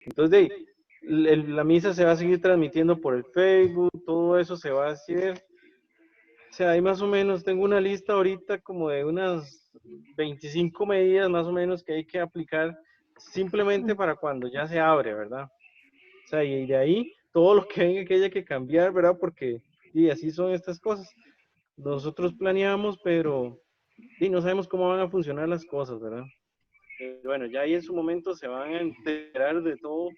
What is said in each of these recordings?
Entonces, la misa se va a seguir transmitiendo por el Facebook, todo eso se va a hacer. O sea, hay más o menos, tengo una lista ahorita como de unas 25 medidas más o menos que hay que aplicar simplemente para cuando ya se abre, ¿verdad? O sea, y de ahí todo lo que venga que haya que cambiar, ¿verdad? Porque y así son estas cosas. Nosotros planeamos, pero y no sabemos cómo van a funcionar las cosas, ¿verdad? Bueno, ya ahí en su momento se van a enterar de todo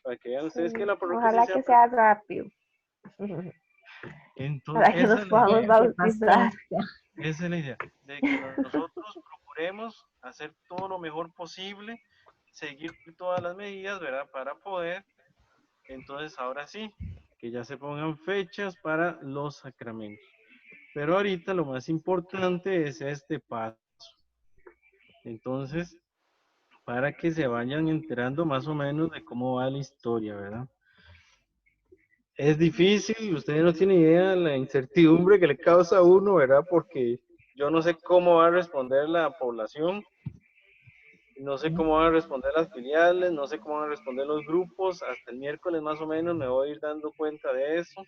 para que vean ustedes que Sí, la parroquia sí ojalá se ha que sea preocupado. rápido Entonces, para que esa nos es la podamos idea. Que bautizar. paciencia. Esa es la idea, de que nosotros procuremos hacer todo lo mejor posible, seguir todas las medidas, ¿verdad? Para poder, entonces ahora sí, que ya se pongan fechas para los sacramentos. Pero ahorita lo más importante es este paso. Entonces, para que se vayan enterando más o menos de cómo va la historia, ¿verdad? Es difícil, ustedes no tienen idea la incertidumbre que le causa a uno, ¿verdad? Porque yo no sé cómo va a responder la población, no sé cómo van a responder las filiales, no sé cómo van a responder los grupos, hasta el miércoles más o menos me voy a ir dando cuenta de eso,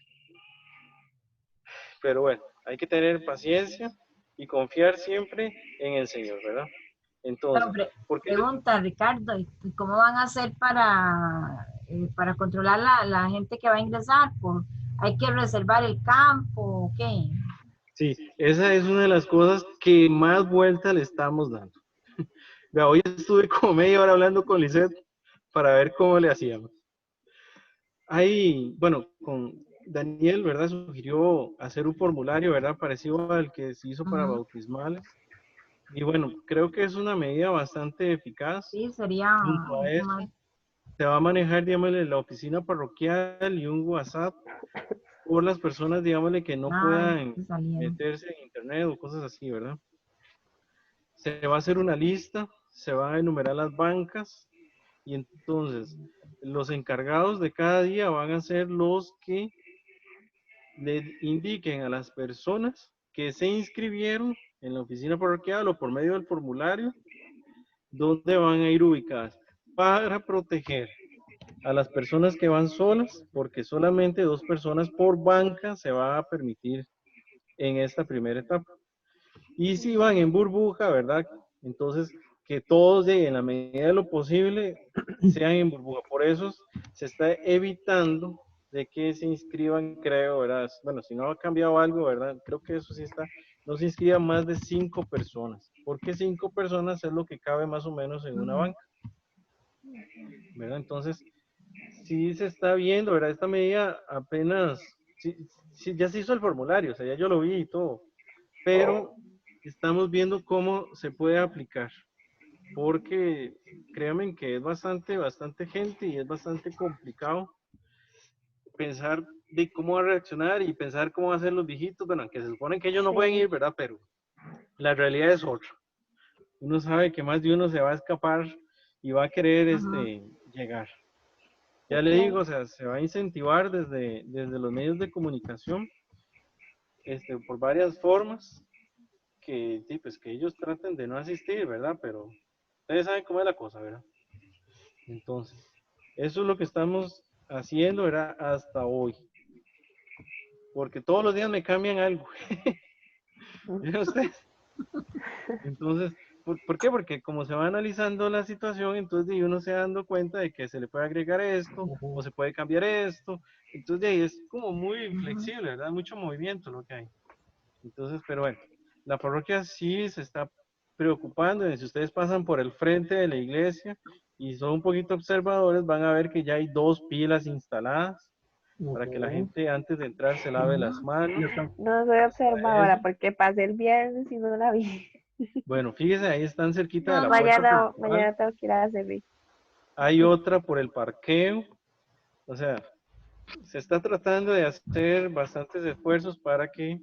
pero bueno, hay que tener paciencia y confiar siempre en el Señor, ¿verdad? Pero Entonces, ¿por qué? pregunta, Ricardo, ¿y cómo van a hacer para controlar la gente que va a ingresar? ¿Hay que reservar el campo o qué? Sí, esa es una de las cosas que más vuelta le estamos dando. Vea, hoy estuve como media hora hablando con Lisette para ver cómo le hacíamos. Ahí, bueno, con Daniel, ¿verdad? Sugirió hacer un formulario, ¿verdad? Parecido al que se hizo para Ujú. bautismales. Y bueno, creo que es una medida bastante eficaz. Sí, sería Junto a mucho eso, más. se va a manejar, digámosle, la oficina parroquial y un WhatsApp por las personas, digámosle, que no Ay, puedan que salieron. meterse en internet o cosas así, ¿verdad? Se va a hacer una lista, se van a enumerar las bancas y entonces los encargados de cada día van a ser los que le indiquen a las personas que se inscribieron en la oficina parroquial o por medio del formulario dónde van a ir ubicadas para proteger a las personas que van solas, porque solamente 2 personas por banca se va a permitir en esta primera etapa. Y si van en burbuja, ¿verdad? Entonces, que todos en la medida de lo posible sean en burbuja. Por eso se está evitando de que se inscriban, creo, ¿verdad? Bueno, si no ha cambiado algo, ¿verdad? Creo que eso sí está. No se inscriban más de 5 personas, porque 5 personas es lo que cabe más o menos en una Ujú. banca, ¿verdad? Entonces, sí se está viendo, ¿verdad? Esta medida apenas, sí, sí, ya se hizo el formulario, o sea, ya yo lo vi y todo, pero estamos viendo cómo se puede aplicar, porque créanme que es bastante gente y es bastante complicado pensar de cómo va a reaccionar y pensar cómo van a ser los viejitos, bueno, que se supone que ellos no pueden ir, Sí, ¿verdad? Pero la realidad es otra. Uno sabe que más de uno se va a escapar y va a querer Ujú. llegar. sí, Ya le digo, claro. o sea, se va a incentivar desde los medios de comunicación, por varias formas, que, sí, pues, que ellos traten de no asistir, ¿verdad? Pero ustedes saben cómo es la cosa, ¿verdad? Entonces, eso es lo que estamos haciendo, ¿verdad? Hasta hoy. Porque todos los días me cambian algo. ¿Vieron ustedes? Entonces, ¿por qué? Porque como se va analizando la situación, entonces uno se va dando cuenta de que se le puede agregar esto o se puede cambiar esto. Entonces, de ahí es como muy Ujú. flexible, ¿verdad? Mucho movimiento lo que hay. Entonces, pero bueno, la parroquia sí se está preocupando. Y si ustedes pasan por el frente de la iglesia y son un poquito observadores, van a ver que ya hay 2 pilas instaladas para que la Ujú. gente antes de entrar se lave las Ujú. manos. No soy Está eso. observadora porque pasé el viernes y no la vi. Bueno, fíjese, ahí están cerquita de No, la no. puerta Mañana, principal. mañana tengo que ir a servir. Hay otra por el parqueo. O sea, se está tratando de hacer bastantes esfuerzos para que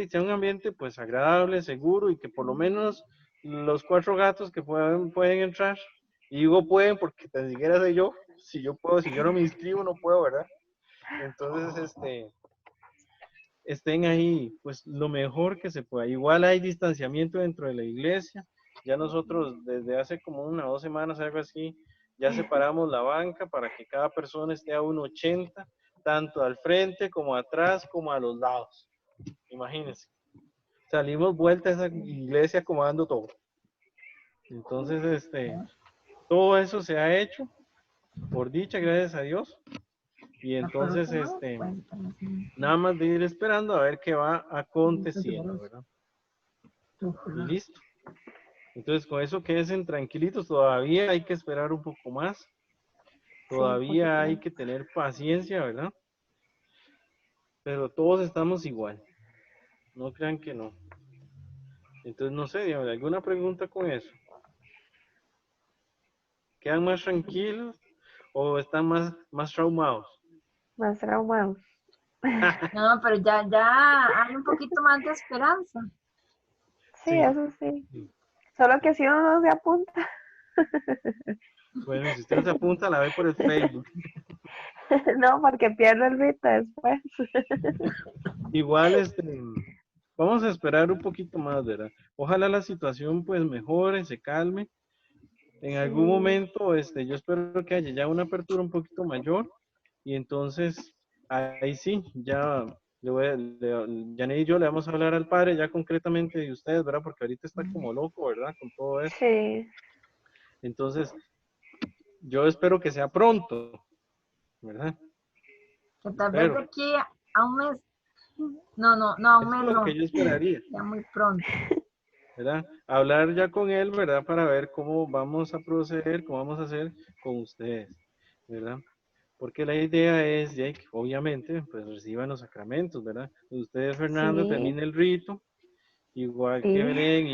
sea un ambiente pues agradable, seguro y que por lo menos los 4 gatos que pueden entrar, y digo pueden porque tan siquiera soy yo, si yo puedo, si yo no me inscribo no puedo, ¿verdad? Entonces, estén ahí pues lo mejor que se pueda. Igual hay distanciamiento dentro de la iglesia, ya nosotros desde hace como 1 o 2 semanas, algo así, Ya separamos la banca para que cada persona esté a 1,80, tanto al frente como atrás como a los lados. Imagínense. Salimos vuelta a esa iglesia acomodando todo. Entonces, todo eso se ha hecho, por dicha, gracias a Dios. Y entonces, nada más de ir esperando a ver qué va aconteciendo, ¿verdad? Y listo. Entonces, con eso queden tranquilitos, todavía hay que esperar un poco más. Todavía hay que tener paciencia, ¿verdad? Pero todos estamos igual. No crean que no. Entonces, no sé, digamos, ¿alguna pregunta con eso? ¿Quedan más tranquilos o están más traumados? Más traumados. No, pero ya hay un poquito más de esperanza. Sí, Sí. eso sí. Solo que si uno no se apunta. Bueno, si usted se apunta, la ve por el Facebook. No, porque pierde el rito después. Igual, vamos a esperar un poquito más, ¿verdad? Ojalá la situación pues mejore, se calme. En algún momento, yo espero que haya ya una apertura un poquito mayor y entonces ahí sí, ya Janet y yo le vamos a hablar al padre ya concretamente de ustedes, ¿verdad? Porque ahorita está como loco, ¿verdad? Con todo eso. Sí. Entonces, yo espero que sea pronto, ¿verdad? Que tal vez Espero. de aquí a un mes. No, a un Eso mes es lo no. que yo esperaría, Ya muy pronto. ¿verdad? Hablar ya con él, ¿verdad? Para ver cómo vamos a proceder, cómo vamos a hacer con ustedes, ¿verdad? Porque la idea es ya que obviamente pues reciban los sacramentos, ¿verdad? Ustedes, Fernando, Sí. termina el rito, igual que Sí. Belén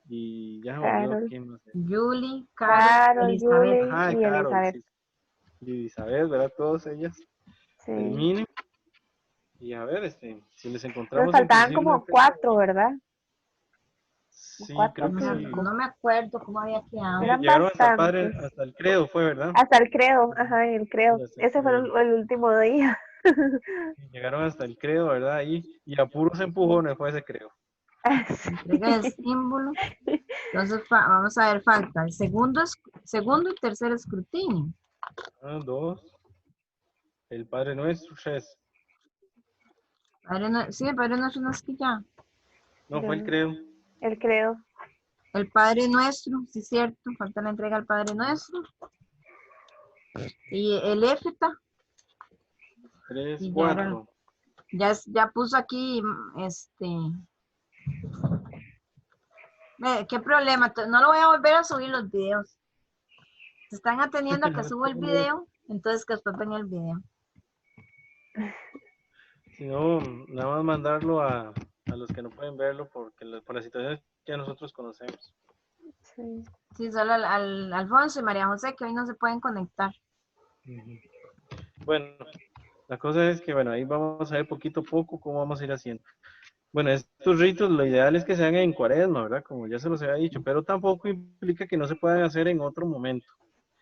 y ya me olvidó Carol. quién más es. Julie, Carol, Carol, Elizabeth. Julie Ajá, y Carol, Elizabeth. sí. Y Isabel, ¿verdad? Todas ellas Sí. terminen. Y a ver, si les Nos encontramos faltaban inclusive una como fecha. 4, ¿verdad? Sí, 4 creo que sí. No me acuerdo cómo había quedado. Eran Llegaron hasta el padre, bastantes. hasta el credo fue, ¿verdad? Hasta el credo, ajá, y el credo. Sí, hasta el Ese fue credo. el último día. Sí, llegaron hasta el credo, ¿verdad? Y a puros empujones fue ese credo. Entrega de símbolo. Entonces vamos a ver, falta el segundo y tercer escrutinio. 1, 2. El Padre Nuestro, 3. Sí, el Padre Nuestro no es que ya. No, fue el credo. El credo. El Padre Nuestro, sí es cierto, falta la entrega al Padre Nuestro. Y el éfeta. 3, Y 4. ya puso aquí, qué problema, no lo voy a volver a subir los videos. Se están atendiendo a que subo el video, entonces que después venga el video. Si no, nada más mandarlo a los que no pueden verlo porque por las situaciones que nosotros conocemos. Sí. Sí, solo al Alfonso y María José, que hoy no se pueden conectar. Bueno, la cosa es que, bueno, ahí vamos a ver poquito a poco cómo vamos a ir haciendo. Bueno, estos ritos, lo ideal es que se hagan en cuaresma, ¿verdad? Como ya se los había dicho, pero tampoco implica que no se puedan hacer en otro momento.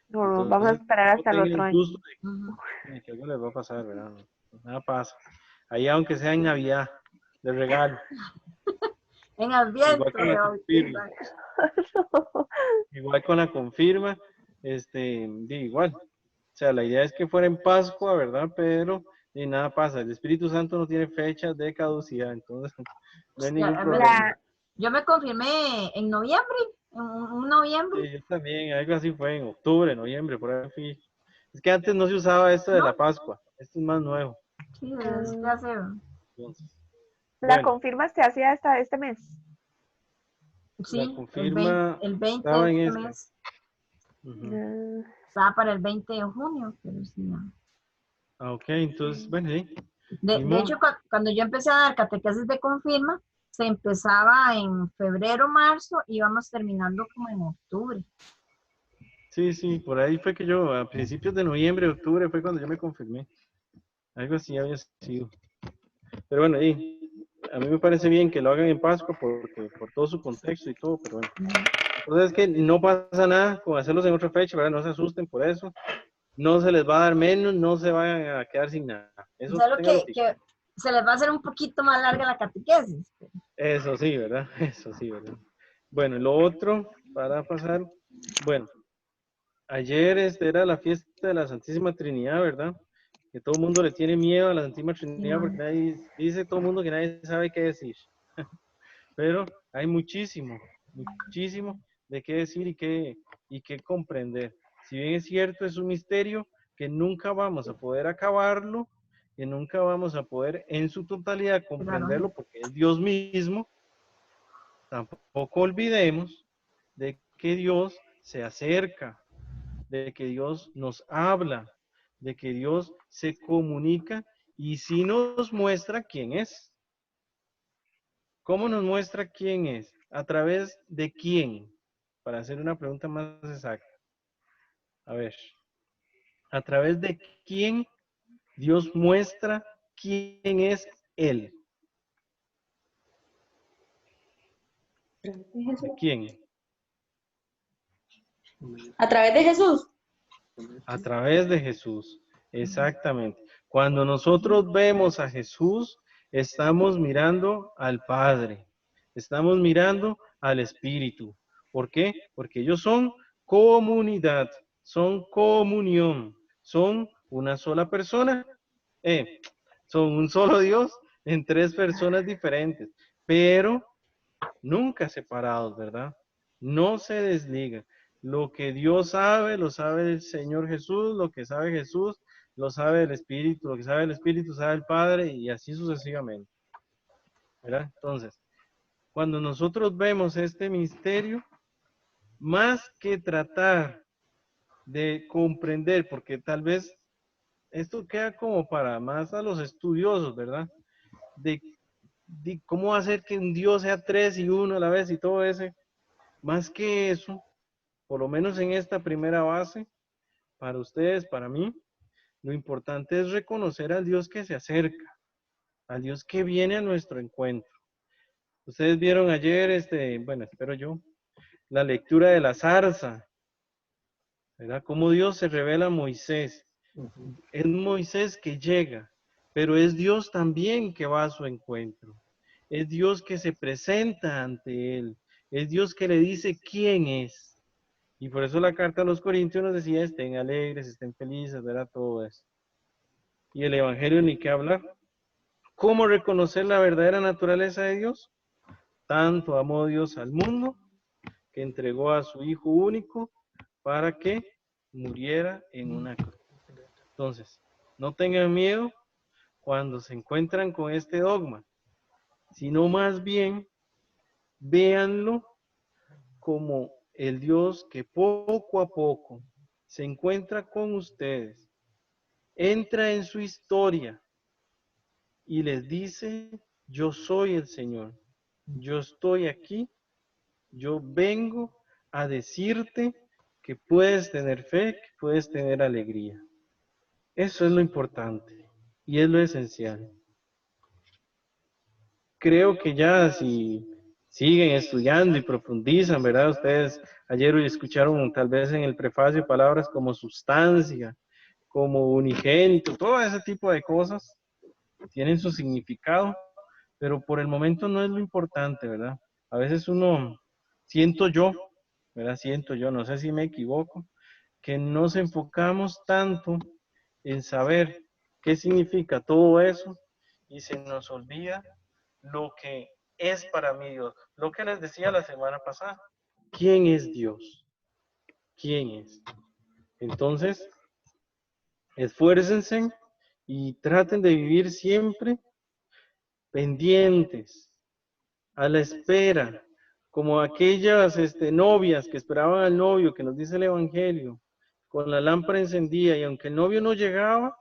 No, vamos a Entonces, esperar no hasta el tengan otro año. susto de que algo les va a pasar, ¿verdad? Nada pasa. Ahí, aunque sea en Navidad, de regalo. En Adviento Igual con se la confirma. bautizan. Igual con la confirma, igual. O sea, la idea es que fuera en Pascua, ¿verdad? Pero y nada pasa. El Espíritu Santo no tiene fecha de caducidad, entonces no hay ningún problema. Yo me confirmé en noviembre, en un noviembre. Sí, yo también, algo así fue en octubre, noviembre, por ahí fui. Es que antes no se usaba esto de la Pascua, esto es más nuevo. Sí, es de hace. Entonces, La bueno, confirma se hacía hasta este mes. la Sí, confirma el 20 estaba de en este este. mes. Ujú. Estaba para el 20 de junio, pero sí, no. Ah, ok, entonces, bueno, sí. De hecho, cuando yo empecé a dar catequesis de confirma, se empezaba en febrero, marzo, y íbamos terminando como en octubre. Sí, sí, por ahí fue que yo, a principios de noviembre, octubre, fue cuando yo me confirmé. Algo así había sido. Pero bueno, a mí me parece bien que lo hagan en Pascua porque, por todo su contexto y todo, pero bueno. Entonces es que no pasa nada con hacerlos en otra fecha, ¿verdad? No se asusten por eso. No se les va a dar menos, no se van a quedar sin nada. Eso Solo téngalo que fijo. se les va a hacer un poquito más larga la catequesis. Eso sí, ¿verdad? Eso sí, ¿verdad? Bueno, lo otro, para pasar, bueno, Ayer era la fiesta de la Santísima Trinidad, ¿verdad? Que todo el mundo le tiene miedo a la Santísima Trinidad porque nadie, dice todo el mundo que nadie sabe qué decir. Pero hay muchísimo, muchísimo de qué decir y qué comprender. Si bien es cierto, es un misterio que nunca vamos a poder acabarlo, que nunca vamos a poder en su totalidad comprenderlo porque es Dios mismo, tampoco olvidemos de que Dios se acerca, de que Dios nos habla, de que Dios se comunica y sí nos muestra quién es. ¿Cómo nos muestra quién es? ¿A través de quién? Para hacer una pregunta más exacta. A ver, ¿a través de quién Dios muestra quién es Él? ¿De quién? A través de Jesús. A través de Jesús, exactamente. Cuando nosotros vemos a Jesús, estamos mirando al Padre, estamos mirando al Espíritu. ¿Por qué? Porque ellos son comunidad, son comunión, son una sola persona, son un solo Dios en tres personas diferentes, pero nunca separados, ¿verdad? No se desligan. Lo que Dios sabe, lo sabe el Señor Jesús, lo que sabe Jesús, lo sabe el Espíritu, lo que sabe el Espíritu, sabe el Padre, y así sucesivamente, ¿verdad? Entonces, cuando nosotros vemos este misterio, más que tratar de comprender, porque tal vez esto queda como para más a los estudiosos, ¿verdad? De cómo hacer que un Dios sea tres y uno a la vez y todo ese. Más que eso, por lo menos en esta primera base, para ustedes, para mí, lo importante es reconocer al Dios que se acerca, al Dios que viene a nuestro encuentro. Ustedes vieron ayer, bueno, espero yo, la lectura de la zarza, ¿verdad? Cómo Dios se revela a Moisés. Es Moisés que llega, pero es Dios también que va a su encuentro. Es Dios que se presenta ante él. Es Dios que le dice quién es. Y por eso la carta a los Corintios nos decía, estén alegres, estén felices, ¿verdad? Todo eso. Y el Evangelio ni qué hablar. ¿Cómo reconocer la verdadera naturaleza de Dios? Tanto amó Dios al mundo que entregó a su Hijo único para que muriera en una cruz. Entonces, no tengan miedo cuando se encuentran con este dogma, sino más bien véanlo como el Dios que poco a poco se encuentra con ustedes, entra en su historia y les dice, yo soy el Señor, yo estoy aquí, yo vengo a decirte que puedes tener fe, que puedes tener alegría. Eso es lo importante y es lo esencial. Creo que ya si siguen estudiando y profundizan, ¿verdad? Ustedes ayer escucharon tal vez en el prefacio palabras como sustancia, como unigénito, todo ese tipo de cosas tienen su significado, pero por el momento no es lo importante, ¿verdad? A veces uno, siento yo, ¿verdad? Siento yo, no sé si me equivoco, que nos enfocamos tanto en saber qué significa todo eso y se nos olvida lo que es para mí Dios. Lo que les decía la semana pasada, ¿quién es Dios? ¿Quién es? Entonces, esfuércense y traten de vivir siempre pendientes, a la espera, como aquellas novias que esperaban al novio, que nos dice el Evangelio, con la lámpara encendida, y aunque el novio no llegaba,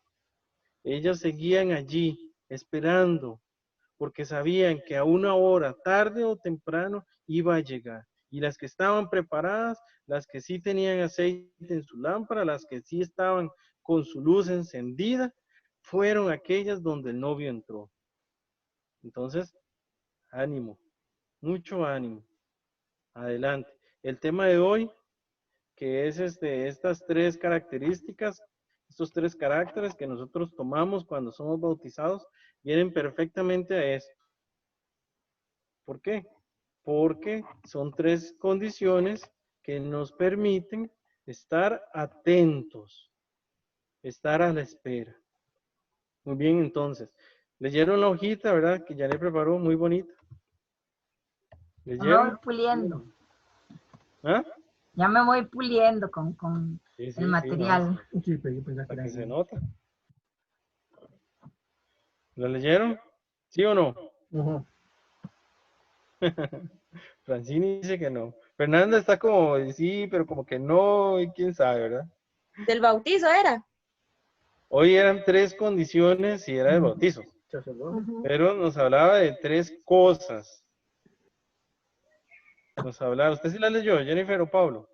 ellas seguían allí, esperando, porque sabían que a una hora, tarde o temprano, iba a llegar. Y las que estaban preparadas, las que sí tenían aceite en su lámpara, las que sí estaban con su luz encendida, fueron aquellas donde el novio entró. Entonces, ánimo, mucho ánimo. Adelante. El tema de hoy, que es estas tres características, estos tres caracteres que nosotros tomamos cuando somos bautizados, vienen perfectamente a esto. ¿Por qué? Porque son tres condiciones que nos permiten Estar atentos. Estar a la espera. Muy bien, entonces. Leyeron la hojita, ¿verdad? Que ya le preparó, muy bonita. Ya me voy ¿Leyeron? puliendo. ¿Ah? Ya me voy puliendo con Sí, el sí, material. no, Sí, pero yo pensaba que para era que se así. nota. ¿Lo leyeron? ¿Sí o no? Ujú. Francini dice que no. Fernanda está como, sí, pero como que no, y quién sabe, ¿verdad? Del bautizo era. Hoy eran 3 condiciones y era el bautizo, Sacerdote. Ujú. pero nos hablaba de 3 cosas. Nos hablaba, ¿usted sí la leyó, Jennifer o Pablo?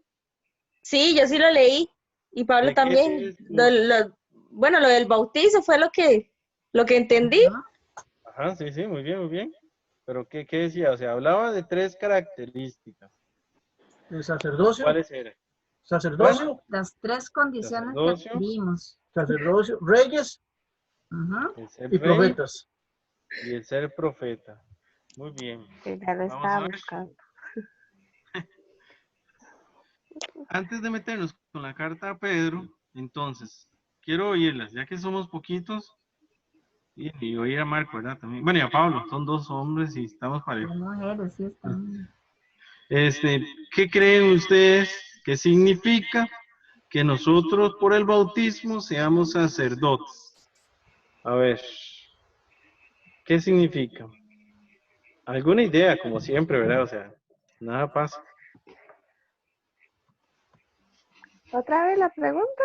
Sí, yo sí lo leí. Y Pablo ¿De qué también. es? Bueno, lo del bautizo fue lo que entendí. Ajá. Ajá, sí, sí, muy bien, muy bien. Pero ¿qué decía? O sea, hablaba de 3 características. El sacerdocio, ¿Cuáles eran? sacerdocio, Las 3 condiciones que Sacerdocio, vimos. sacerdocio, reyes Ajá. el ser y rey profetas. y el ser profeta. Muy bien. Que ya lo Vamos a estaba ver. buscando. Antes de meternos con la carta a Pedro, entonces, quiero oírlas, ya que somos poquitos, y oír a Marco, ¿verdad? También. Bueno, y a Pablo, son 2 hombres y estamos parejos. Las mujeres sí están. ¿Qué creen ustedes que significa que nosotros por el bautismo seamos sacerdotes? A ver, ¿qué significa? ¿Alguna idea? Como siempre, ¿verdad? O sea, nada pasa. ¿Otra vez la pregunta?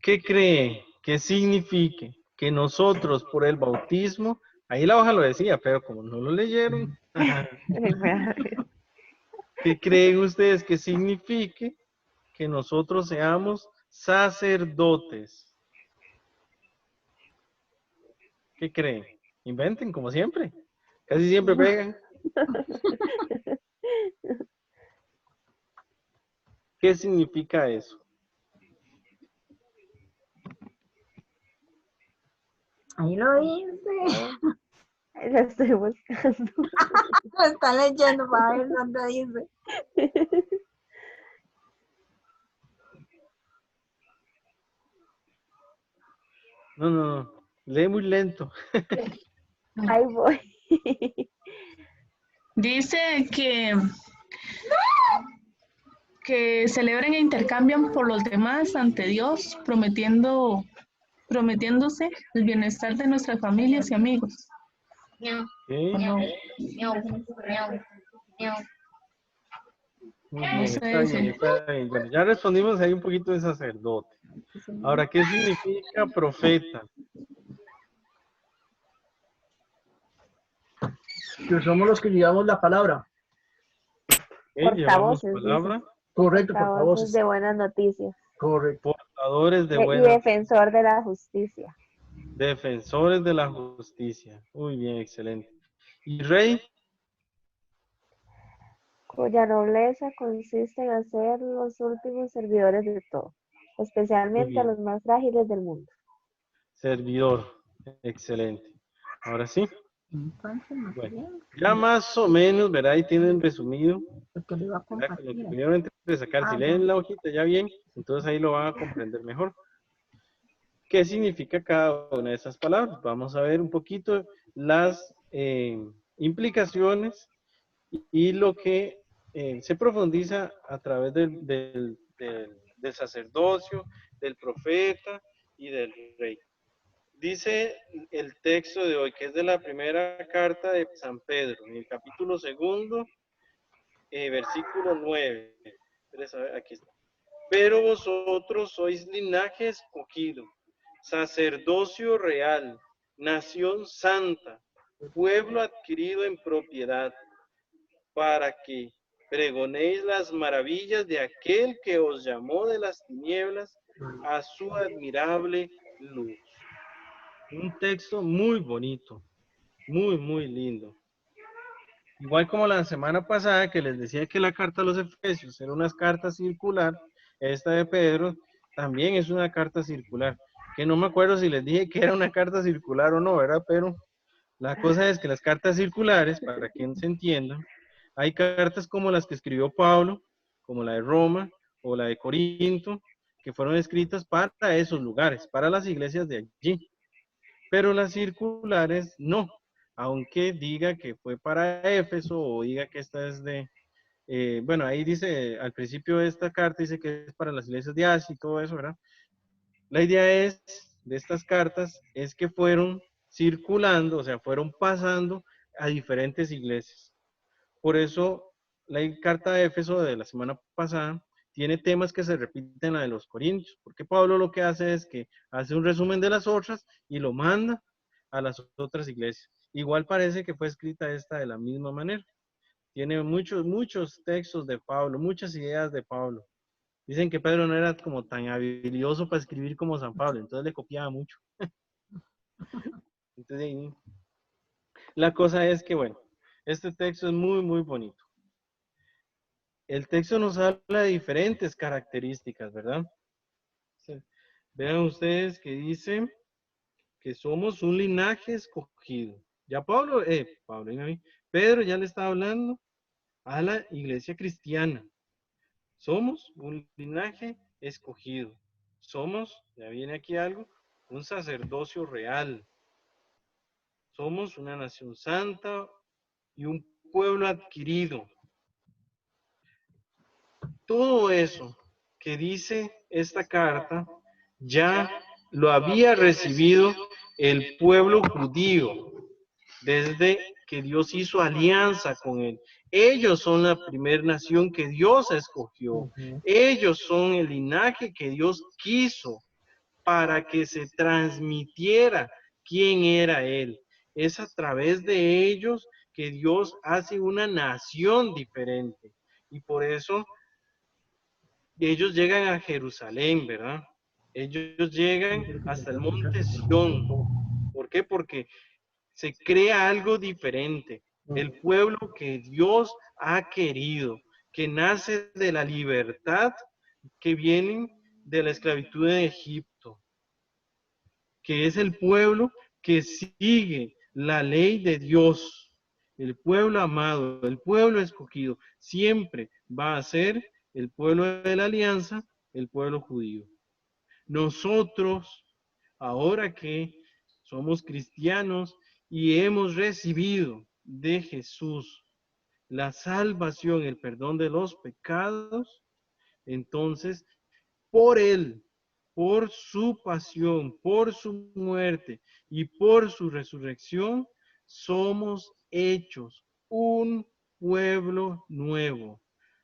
¿Qué cree que signifique que nosotros por el bautismo, ahí la hoja lo decía, pero como no lo leyeron, ¿qué creen ustedes que signifique que nosotros seamos sacerdotes? ¿Qué creen? Inventen como siempre. Casi siempre pegan. ¿Qué significa eso? Ahí lo dice. La estoy buscando. Lo está leyendo para ver dónde dice. No, no, no. Lee muy lento. Ahí voy. Dice que celebren e intercambian por los demás ante Dios, prometiéndose el bienestar de nuestras familias y amigos. ¿Ok? ¿O no? Muy No bien, sé está eso. bien, está bien. Bueno, ya respondimos ahí un poquito de sacerdote. Ahora, ¿qué significa profeta? Que somos los que llevamos la palabra. Llevamos Portavoces, palabra, Correcto, portavoces portavoces. de buenas noticias. Correcto. portadores de Y buenas, defensor de la justicia. defensores de la justicia. Muy bien, excelente. ¿Y rey? Cuya nobleza consiste en hacer los últimos servidores de todo, Muy especialmente a bien. los más frágiles del mundo. Servidor. Excelente. Ahora sí. Entonces, Bueno, material. ya más o menos, ¿verdad? Ahí tienen resumido, Porque lo iba a ¿verdad? Con lo que compartir. pudieron entre sacar. Si Ah, leen ya. la hojita ya bien, entonces ahí lo van a comprender mejor. ¿Qué significa cada una de esas palabras? Vamos a ver un poquito las implicaciones y lo que se profundiza a través del sacerdocio, del profeta y del rey. Dice el texto de hoy, que es de la primera carta de San Pedro, en el capítulo 2, versículo 9. Aquí está. Pero vosotros sois linaje escogido, sacerdocio real, nación santa, pueblo adquirido en propiedad, para que pregonéis las maravillas de aquel que os llamó de las tinieblas a su admirable luz. Un texto muy bonito, muy, muy lindo. Igual como la semana pasada que les decía que la carta a los Efesios era una carta circular, esta de Pedro también es una carta circular, que no me acuerdo si les dije que era una carta circular o no, ¿verdad? Pero la cosa es que las cartas circulares, para que se entienda, hay cartas como las que escribió Pablo, como la de Roma, o la de Corinto, que fueron escritas para esos lugares, para las iglesias de allí. Pero las circulares no, aunque diga que fue para Éfeso o diga que esta es de, bueno, ahí dice, al principio de esta carta dice que es para las iglesias de Asia y todo eso, ¿verdad? La idea es, de estas cartas, es que fueron circulando, o sea, fueron pasando a diferentes iglesias. Por eso, la carta de Éfeso de la semana pasada tiene temas que se repiten en la de los Corintios, porque Pablo lo que hace es que hace un resumen de las otras y lo manda a las otras iglesias. Igual parece que fue escrita esta de la misma manera. Tiene muchos textos de Pablo, muchas ideas de Pablo. Dicen que Pedro no era como tan habilidoso para escribir como San Pablo, entonces le copiaba mucho. Entonces, la cosa es que, bueno, este texto es muy bonito. El texto nos habla de diferentes características, ¿verdad? Vean ustedes que dice que somos un linaje escogido. Ya Pedro ya le está hablando a la iglesia cristiana. Somos un linaje escogido. Somos, ya viene aquí algo, un sacerdocio real. Somos una nación santa y un pueblo adquirido. Todo eso que dice esta carta ya lo había recibido el pueblo judío desde que Dios hizo alianza con él. Ellos son la primera nación que Dios escogió. Ellos son el linaje que Dios quiso para que se transmitiera quién era Él. Es a través de ellos que Dios hace una nación diferente. Y por eso ellos llegan a Jerusalén, ¿verdad? Ellos llegan hasta el monte Sión. ¿Por qué? Porque se crea algo diferente. El pueblo que Dios ha querido, que nace de la libertad que viene de la esclavitud de Egipto, que es el pueblo que sigue la ley de Dios. El pueblo amado, el pueblo escogido, siempre va a ser el pueblo de la alianza, el pueblo judío. Nosotros, ahora que somos cristianos y hemos recibido de Jesús la salvación, el perdón de los pecados, entonces, por Él, por su pasión, por su muerte y por su resurrección, somos hechos un pueblo nuevo,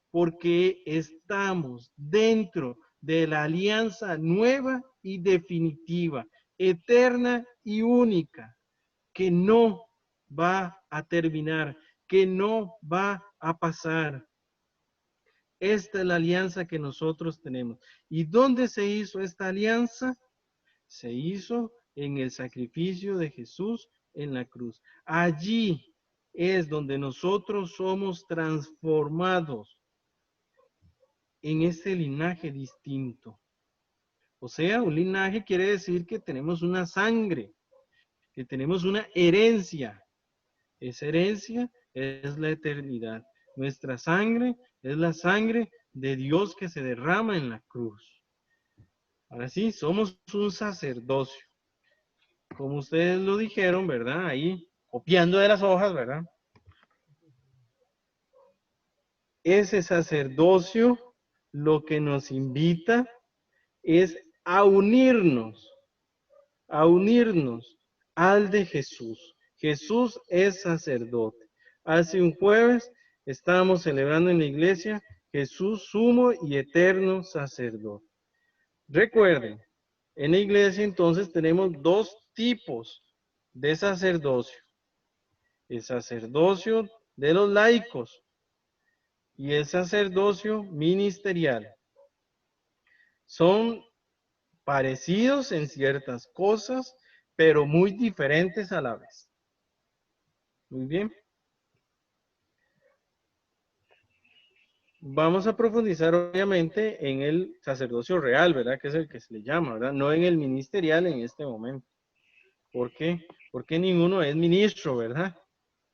porque estamos dentro de la alianza nueva y definitiva, eterna y única, que no va a terminar, que no va a pasar. Esta es la alianza que nosotros tenemos. ¿Y dónde se hizo esta alianza? Se hizo en el sacrificio de Jesús en la cruz. Allí es donde nosotros somos transformados en este linaje distinto. O sea, un linaje quiere decir que tenemos una sangre, que tenemos una herencia. Esa herencia es la eternidad. Nuestra sangre es la sangre de Dios que se derrama en la cruz. Ahora sí, somos un sacerdocio. Como ustedes lo dijeron, ¿verdad? Ahí, copiando de las hojas, ¿verdad? Ese sacerdocio lo que nos invita es a unirnos al de Jesús. Jesús es sacerdote. Hace un jueves estábamos celebrando en la iglesia Jesús sumo y eterno sacerdote. Recuerden, en la iglesia entonces tenemos dos tipos de sacerdocio. El sacerdocio de los laicos y el sacerdocio ministerial. Son parecidos en ciertas cosas, pero muy diferentes a la vez. Muy bien. Vamos a profundizar obviamente en el sacerdocio real, ¿verdad? Que es el que se le llama, ¿verdad? No en el ministerial en este momento. ¿Por qué? Porque ninguno es ministro, ¿verdad?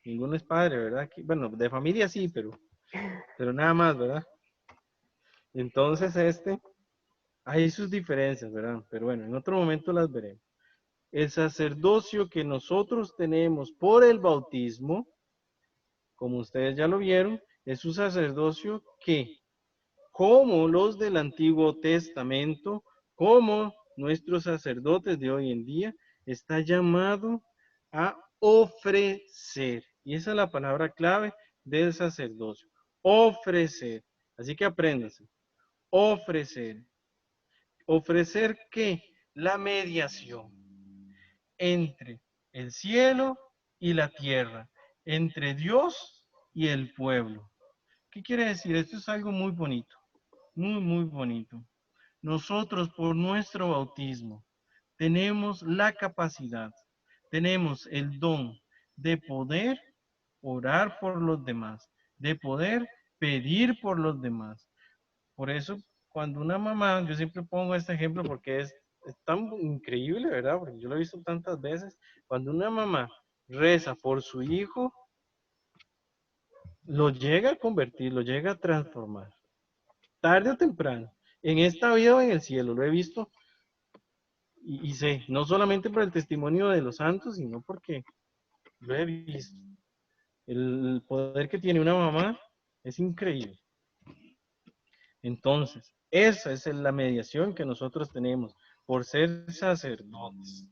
Ninguno es padre, ¿verdad? Bueno, de familia sí, pero nada más, ¿verdad? Entonces, hay sus diferencias, ¿verdad? Pero bueno, en otro momento las veremos. El sacerdocio que nosotros tenemos por el bautismo, como ustedes ya lo vieron, es un sacerdocio que, como los del Antiguo Testamento, como nuestros sacerdotes de hoy en día, está llamado a ofrecer. Y esa es la palabra clave del sacerdocio. Ofrecer. Así que apréndase. Ofrecer. ¿Ofrecer qué? La mediación entre el cielo y la tierra, entre Dios y el pueblo. ¿Qué quiere decir? Esto es algo muy bonito, muy, muy bonito. Nosotros por nuestro bautismo tenemos la capacidad, tenemos el don de poder orar por los demás, de poder pedir por los demás. Por eso, cuando una mamá, yo siempre pongo este ejemplo porque es tan increíble, ¿verdad? Porque yo lo he visto tantas veces. Cuando una mamá reza por su hijo, lo llega a convertir, lo llega a transformar. Tarde o temprano, en esta vida o en el cielo, lo he visto y sé, no solamente por el testimonio de los santos, sino porque lo he visto. El poder que tiene una mamá es increíble. Entonces, esa es la mediación que nosotros tenemos por ser sacerdotes,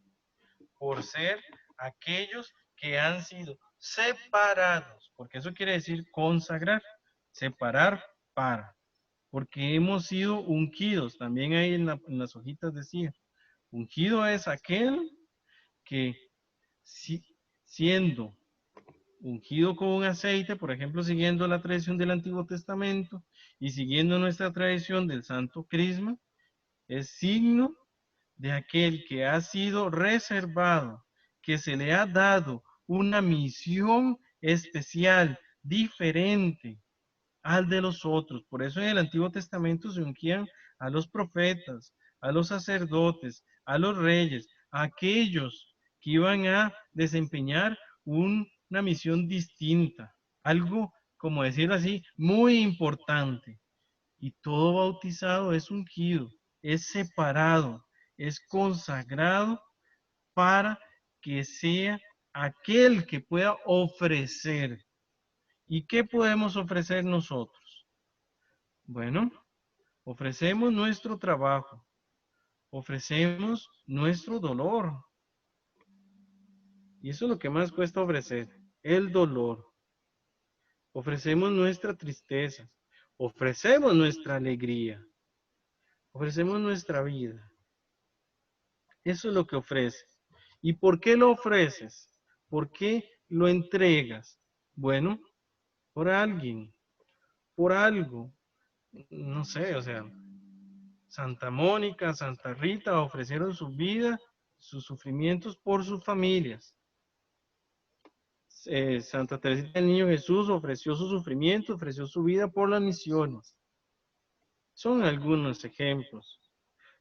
por ser aquellos que han sido separados, porque eso quiere decir consagrar, separar para, porque hemos sido ungidos, también ahí en las hojitas decía, ungido es aquel que siendo ungido con un aceite, por ejemplo, siguiendo la tradición del Antiguo Testamento y siguiendo nuestra tradición del Santo Crisma, es signo de aquel que ha sido reservado, que se le ha dado una misión especial, diferente al de los otros. Por eso en el Antiguo Testamento se ungían a los profetas, a los sacerdotes, a los reyes, a aquellos que iban a desempeñar una misión distinta, algo, como decirlo así, muy importante. Y todo bautizado es ungido, es separado, es consagrado para que sea aquel que pueda ofrecer. ¿Y qué podemos ofrecer nosotros? Bueno, ofrecemos nuestro trabajo, ofrecemos nuestro dolor. Y eso es lo que más cuesta ofrecer, el dolor. Ofrecemos nuestra tristeza, ofrecemos nuestra alegría, ofrecemos nuestra vida. Eso es lo que ofreces. ¿Y por qué lo ofreces? ¿Por qué lo entregas? Bueno, por alguien, por algo. No sé, o sea, Santa Mónica, Santa Rita ofrecieron su vida, sus sufrimientos por sus familias. Santa Teresita del Niño Jesús ofreció su sufrimiento, ofreció su vida por las misiones. Son algunos ejemplos.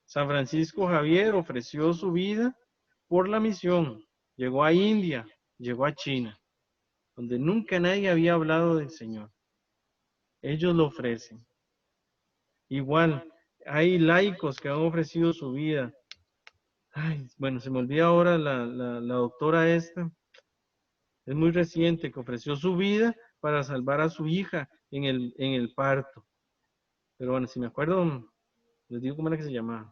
San Francisco Javier ofreció su vida por la misión. Llegó a India, llegó a China, donde nunca nadie había hablado del Señor. Ellos lo ofrecen. Igual, hay laicos que han ofrecido su vida. Ay, bueno, se me olvida ahora la doctora esta. Es muy reciente que ofreció su vida para salvar a su hija en el parto. Pero bueno, si me acuerdo, les digo cómo era que se llamaba.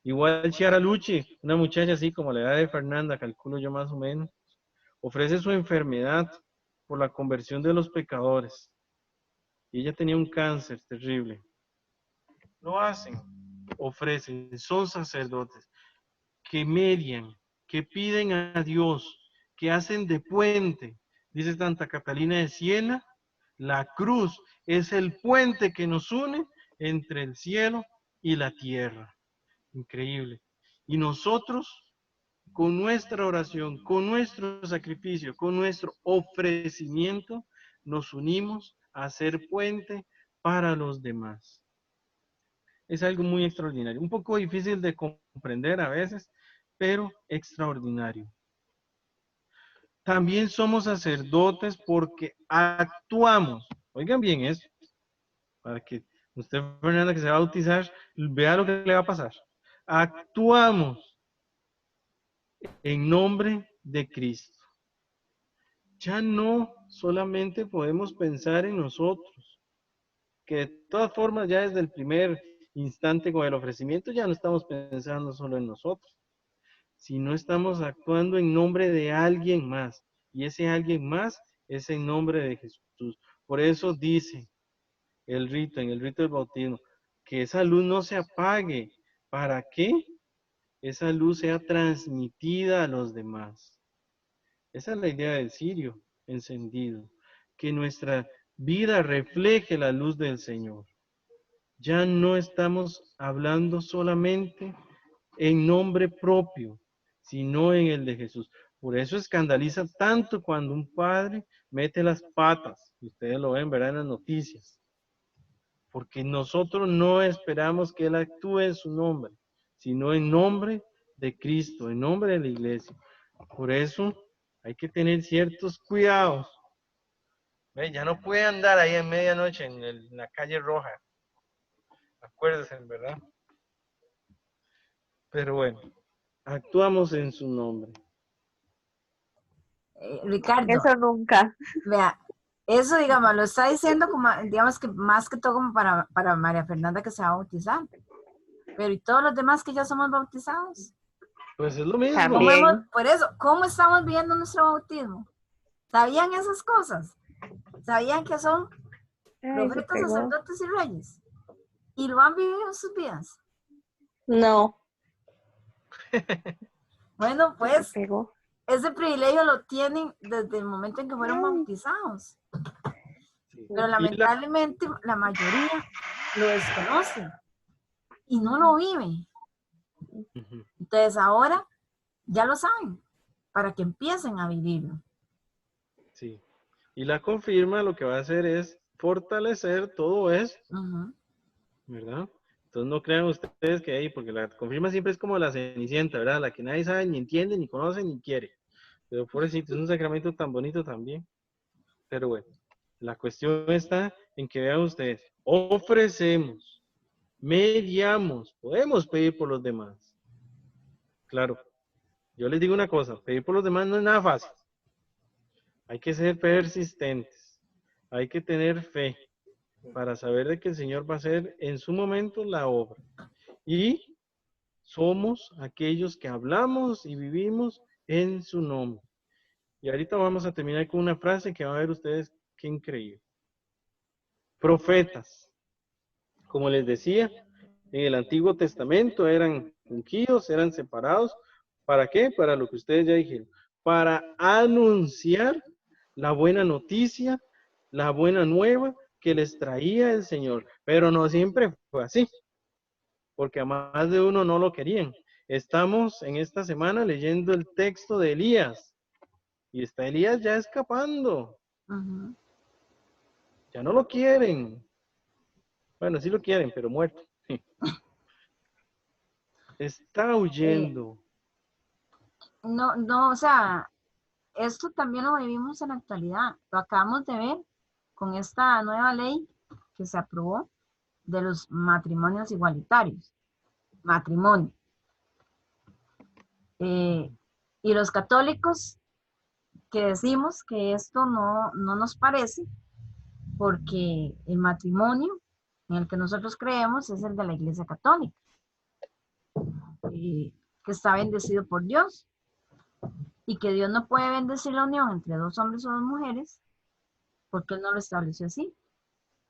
Igual Chiara Lucci, una muchacha así como la edad de Fernanda, calculo yo más o menos, ofrece su enfermedad por la conversión de los pecadores. Y ella tenía un cáncer terrible. Lo hacen, ofrecen, son sacerdotes que median, que piden a Dios, que hacen de puente. Dice Santa Catalina de Siena, la cruz es el puente que nos une entre el cielo y la tierra. Increíble. Y nosotros, con nuestra oración, con nuestro sacrificio, con nuestro ofrecimiento, nos unimos a ser puente para los demás. Es algo muy extraordinario, un poco difícil de comprender a veces, pero extraordinario. También somos sacerdotes porque actuamos, oigan bien esto, Usted, Fernanda, que se va a bautizar, vea lo que le va a pasar. Actuamos en nombre de Cristo. Ya no solamente podemos pensar en nosotros, que de todas formas ya desde el primer instante con el ofrecimiento ya no estamos pensando solo en nosotros, sino estamos actuando en nombre de alguien más. Y ese alguien más es en nombre de Jesús. Por eso dice en el rito del bautismo, que esa luz no se apague. ¿Para qué? Esa luz sea transmitida a los demás. Esa es la idea del cirio encendido, que nuestra vida refleje la luz del Señor. Ya no estamos hablando solamente en nombre propio, sino en el de Jesús. Por eso escandaliza tanto cuando un padre mete las patas, y ustedes lo ven, ¿verdad? En las noticias. Porque nosotros no esperamos que Él actúe en su nombre, sino en nombre de Cristo, en nombre de la iglesia. Por eso hay que tener ciertos cuidados. ¿Ve? Ya no puede andar ahí en medianoche en la calle roja. Acuérdense, ¿verdad? Pero bueno, actuamos en su nombre. Ricardo, Eso nunca. vea, eso, digamos, lo está diciendo como, digamos que más que todo como para María Fernanda que se va a bautizar. Pero ¿y todos los demás que ya somos bautizados? Pues es lo mismo. También. Por eso, ¿cómo estamos viviendo nuestro bautismo? ¿Sabían esas cosas? ¿Sabían que son Ay, se profetas, pegó. sacerdotes y reyes? ¿Y lo han vivido en sus vidas? No. Bueno, Se pues pegó. ese privilegio lo tienen desde el momento en que fueron bautizados. Sí. Pero Y lamentablemente la mayoría lo desconoce y no lo vive. Ujú. Entonces ahora ya lo saben, para que empiecen a vivirlo. Sí. Y la confirma lo que va a hacer es fortalecer todo esto, Ujú. ¿verdad? Entonces no crean ustedes que ahí, porque la confirma siempre es como la cenicienta, ¿verdad? La que nadie sabe, ni entiende, ni conoce, ni quiere. Pero pobrecito, es un sacramento tan bonito también. Pero bueno, la cuestión está en que vean ustedes, ofrecemos, mediamos, podemos pedir por los demás. Claro, yo les digo una cosa, pedir por los demás no es nada fácil. Hay que ser persistentes, hay que tener fe para saber de que el Señor va a hacer en su momento la obra. Y somos aquellos que hablamos y vivimos en su nombre. Y ahorita vamos a terminar con una frase que van a ver ustedes qué increíble. Profetas, como les decía, en el Antiguo Testamento eran ungidos, eran separados. ¿Para qué? Para lo que ustedes ya dijeron. Para anunciar la buena noticia, la buena nueva que les traía el Señor. Pero no siempre fue así, porque a más de uno no lo querían. Estamos en esta semana leyendo el texto de Elías. Y está Elías ya escapando. Ujú. Ya no lo quieren. Bueno, sí lo quieren, pero muerto. Está huyendo. No, o sea, esto también lo vivimos en la actualidad. Lo acabamos de ver con esta nueva ley que se aprobó de los matrimonios igualitarios. Matrimonio. Y los católicos que decimos que esto no nos parece porque el matrimonio en el que nosotros creemos es el de la Iglesia Católica, que está bendecido por Dios y que Dios no puede bendecir la unión entre dos hombres o dos mujeres porque Él no lo estableció así.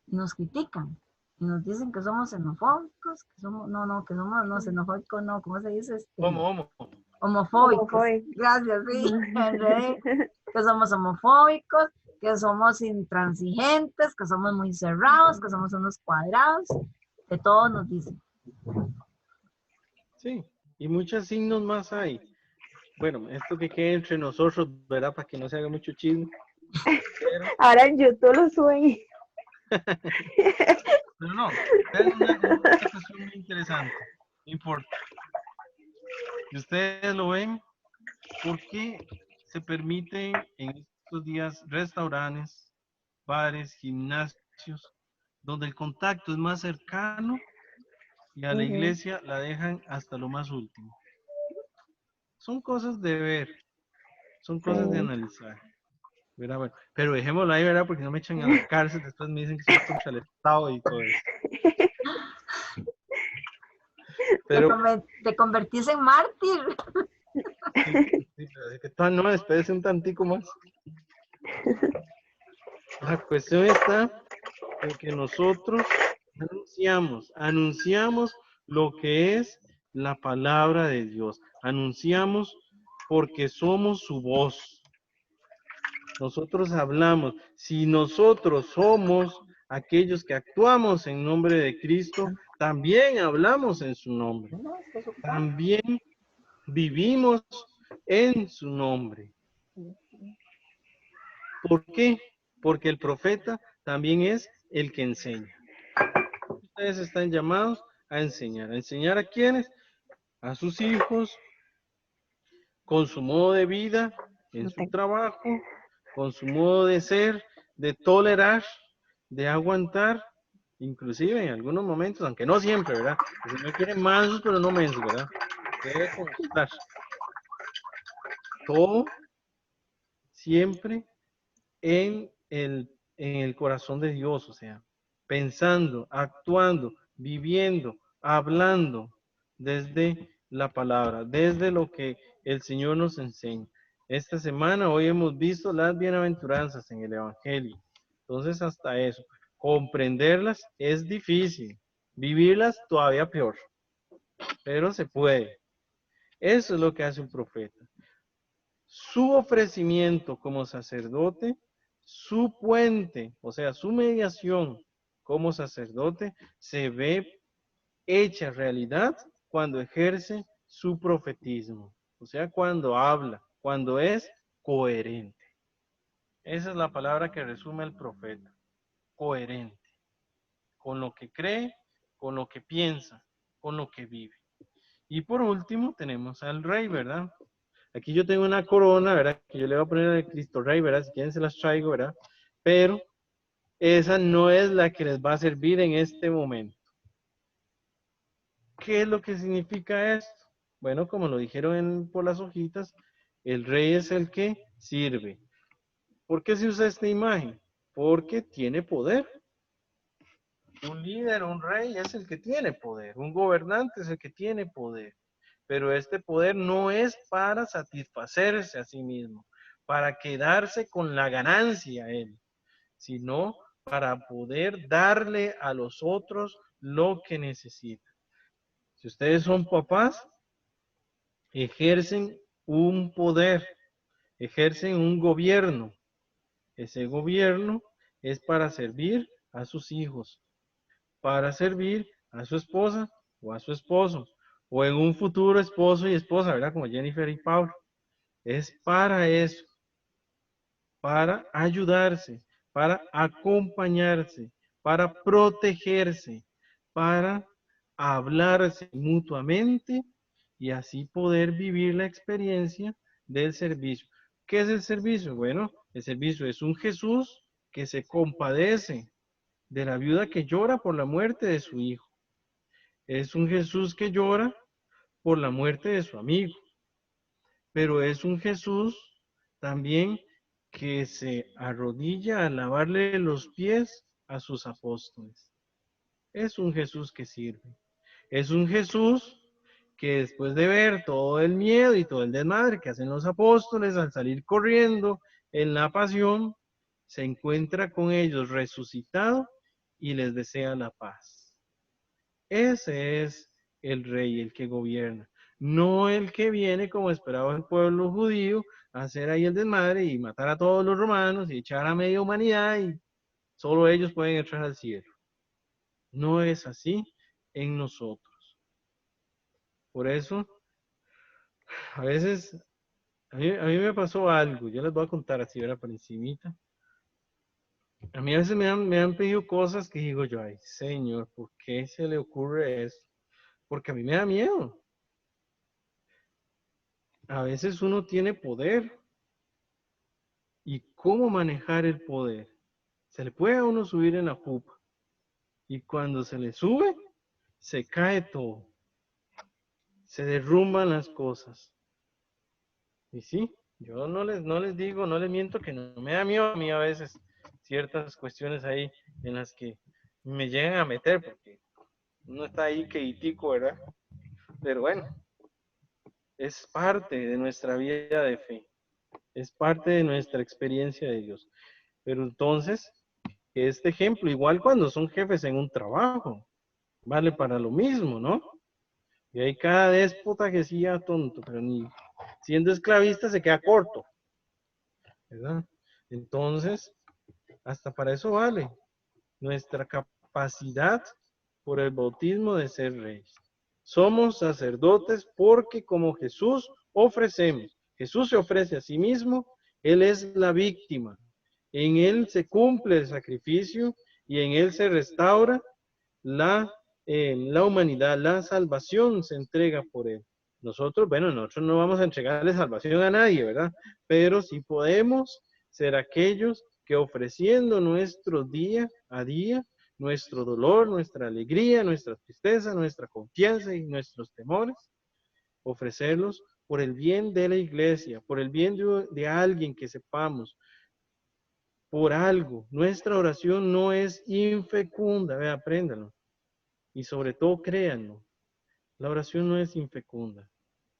Y nos critican y nos dicen que somos xenofóbicos, que somos, que somos, no, xenofóbicos, no, ¿cómo se dice? ¿Cómo? Homofóbicos. Homofóbicos. Gracias, sí, me enredé. Que somos homofóbicos, que somos intransigentes, que somos muy cerrados, que somos unos cuadrados, que todos nos dicen. Sí, y muchos signos más hay. Bueno, esto que quede entre nosotros, ¿verdad? Para que no se haga mucho chisme. Pero, Ahora en YouTube lo suben. pero no, es una cuestión muy interesante. No importa. Si ustedes lo ven, ¿por qué se permiten en estos días restaurantes, bares, gimnasios, donde el contacto es más cercano y a la Ujú. iglesia la dejan hasta lo más último. Son cosas de ver, son cosas de Sí. analizar. ¿Verdad? Bueno, pero dejémoslo ahí, ¿verdad? Porque no me echan a la cárcel, después me dicen que soy contra el Estado y todo eso. Pero, Te convertís en mártir. sí, sí, pero es que todavía no, espérese un tantico más. La cuestión está en que nosotros anunciamos lo que es la palabra de Dios. Anunciamos porque somos su voz. Nosotros hablamos. Si nosotros somos aquellos que actuamos en nombre de Cristo, también hablamos en su nombre. También vivimos en su nombre. ¿Por qué? Porque el profeta también es el que enseña. Ustedes están llamados a enseñar. ¿A enseñar a quiénes? A sus hijos, con su modo de vida, en su trabajo, con su modo de ser, de tolerar, de aguantar, inclusive en algunos momentos, aunque no siempre, ¿verdad? El Señor quiere mansos, pero no mensos, ¿verdad? Debe constar. Todo siempre en el corazón de Dios, o sea, pensando, actuando, viviendo, hablando desde la palabra, desde lo que el Señor nos enseña. Esta semana, hoy hemos visto las bienaventuranzas en el Evangelio. Entonces, hasta eso, comprenderlas es difícil, vivirlas todavía peor, pero se puede. Eso es lo que hace un profeta. Su ofrecimiento como sacerdote, su puente, o sea, su mediación como sacerdote, se ve hecha realidad cuando ejerce su profetismo, o sea, cuando habla, cuando es coherente. Esa es la palabra que resume el profeta, coherente, con lo que cree, con lo que piensa, con lo que vive. Y por último tenemos al rey, ¿verdad? Aquí yo tengo una corona, ¿verdad? Que yo le voy a poner al Cristo Rey, ¿verdad? Si quieren se las traigo, ¿verdad? Pero esa no es la que les va a servir en este momento. ¿Qué es lo que significa esto? Bueno, como lo dijeron por las hojitas, el rey es el que sirve. ¿Por qué se usa esta imagen? Porque tiene poder. Un líder, un rey es el que tiene poder. Un gobernante es el que tiene poder. Pero este poder no es para satisfacerse a sí mismo, para quedarse con la ganancia él, sino para poder darle a los otros lo que necesitan. Si ustedes son papás, ejercen un poder, ejercen un gobierno. Ese gobierno es para servir a sus hijos, para servir a su esposa o a su esposo, o en un futuro esposo y esposa, ¿verdad? Como Jennifer y Pablo. Es para eso, para ayudarse, para acompañarse, para protegerse, para hablarse mutuamente y así poder vivir la experiencia del servicio. ¿Qué es el servicio? Bueno, el servicio es un Jesús que se compadece de la viuda que llora por la muerte de su hijo. Es un Jesús que llora por la muerte de su amigo, pero es un Jesús también que se arrodilla a lavarle los pies a sus apóstoles. Es un Jesús que sirve. Es un Jesús que después de ver todo el miedo y todo el desmadre que hacen los apóstoles al salir corriendo en la pasión, se encuentra con ellos resucitado y les desea la paz. Ese es el rey, el que gobierna, no el que viene como esperaba el pueblo judío a hacer ahí el desmadre y matar a todos los romanos y echar a media humanidad y solo ellos pueden entrar al cielo. No es así en nosotros. Por eso, a veces, a mí me pasó algo, yo les voy a contar así, ahora por encimita. A mí a veces me han pedido cosas que digo yo, ay, Señor, ¿por qué se le ocurre eso? Porque a mí me da miedo. A veces uno tiene poder. ¿Y cómo manejar el poder? Se le puede a uno subir en la jupa. Y cuando se le sube, se cae todo. Se derrumban las cosas. Y sí, yo no les digo, no les miento que no me da miedo a mí a veces ciertas cuestiones ahí en las que me llegan a meter, porque uno está ahí queditico, ¿verdad? Pero bueno, es parte de nuestra vida de fe, es parte de nuestra experiencia de Dios. Pero entonces, este ejemplo, igual cuando son jefes en un trabajo, vale para lo mismo, ¿no? Y hay cada déspota que sí, tonto, pero ni siendo esclavista se queda corto, ¿verdad? Entonces, hasta para eso vale nuestra capacidad por el bautismo de ser reyes. Somos sacerdotes porque como Jesús ofrecemos. Jesús se ofrece a sí mismo, Él es la víctima. En Él se cumple el sacrificio y en Él se restaura la humanidad, la salvación se entrega por Él. Nosotros no vamos a entregarle salvación a nadie, ¿verdad? Pero sí podemos ser aquellos que ofreciendo nuestro día a día, nuestro dolor, nuestra alegría, nuestra tristeza, nuestra confianza y nuestros temores, ofrecerlos por el bien de la iglesia, por el bien de alguien que sepamos, por algo. Nuestra oración no es infecunda, vea, apréndalo. Y sobre todo, créanlo, la oración no es infecunda.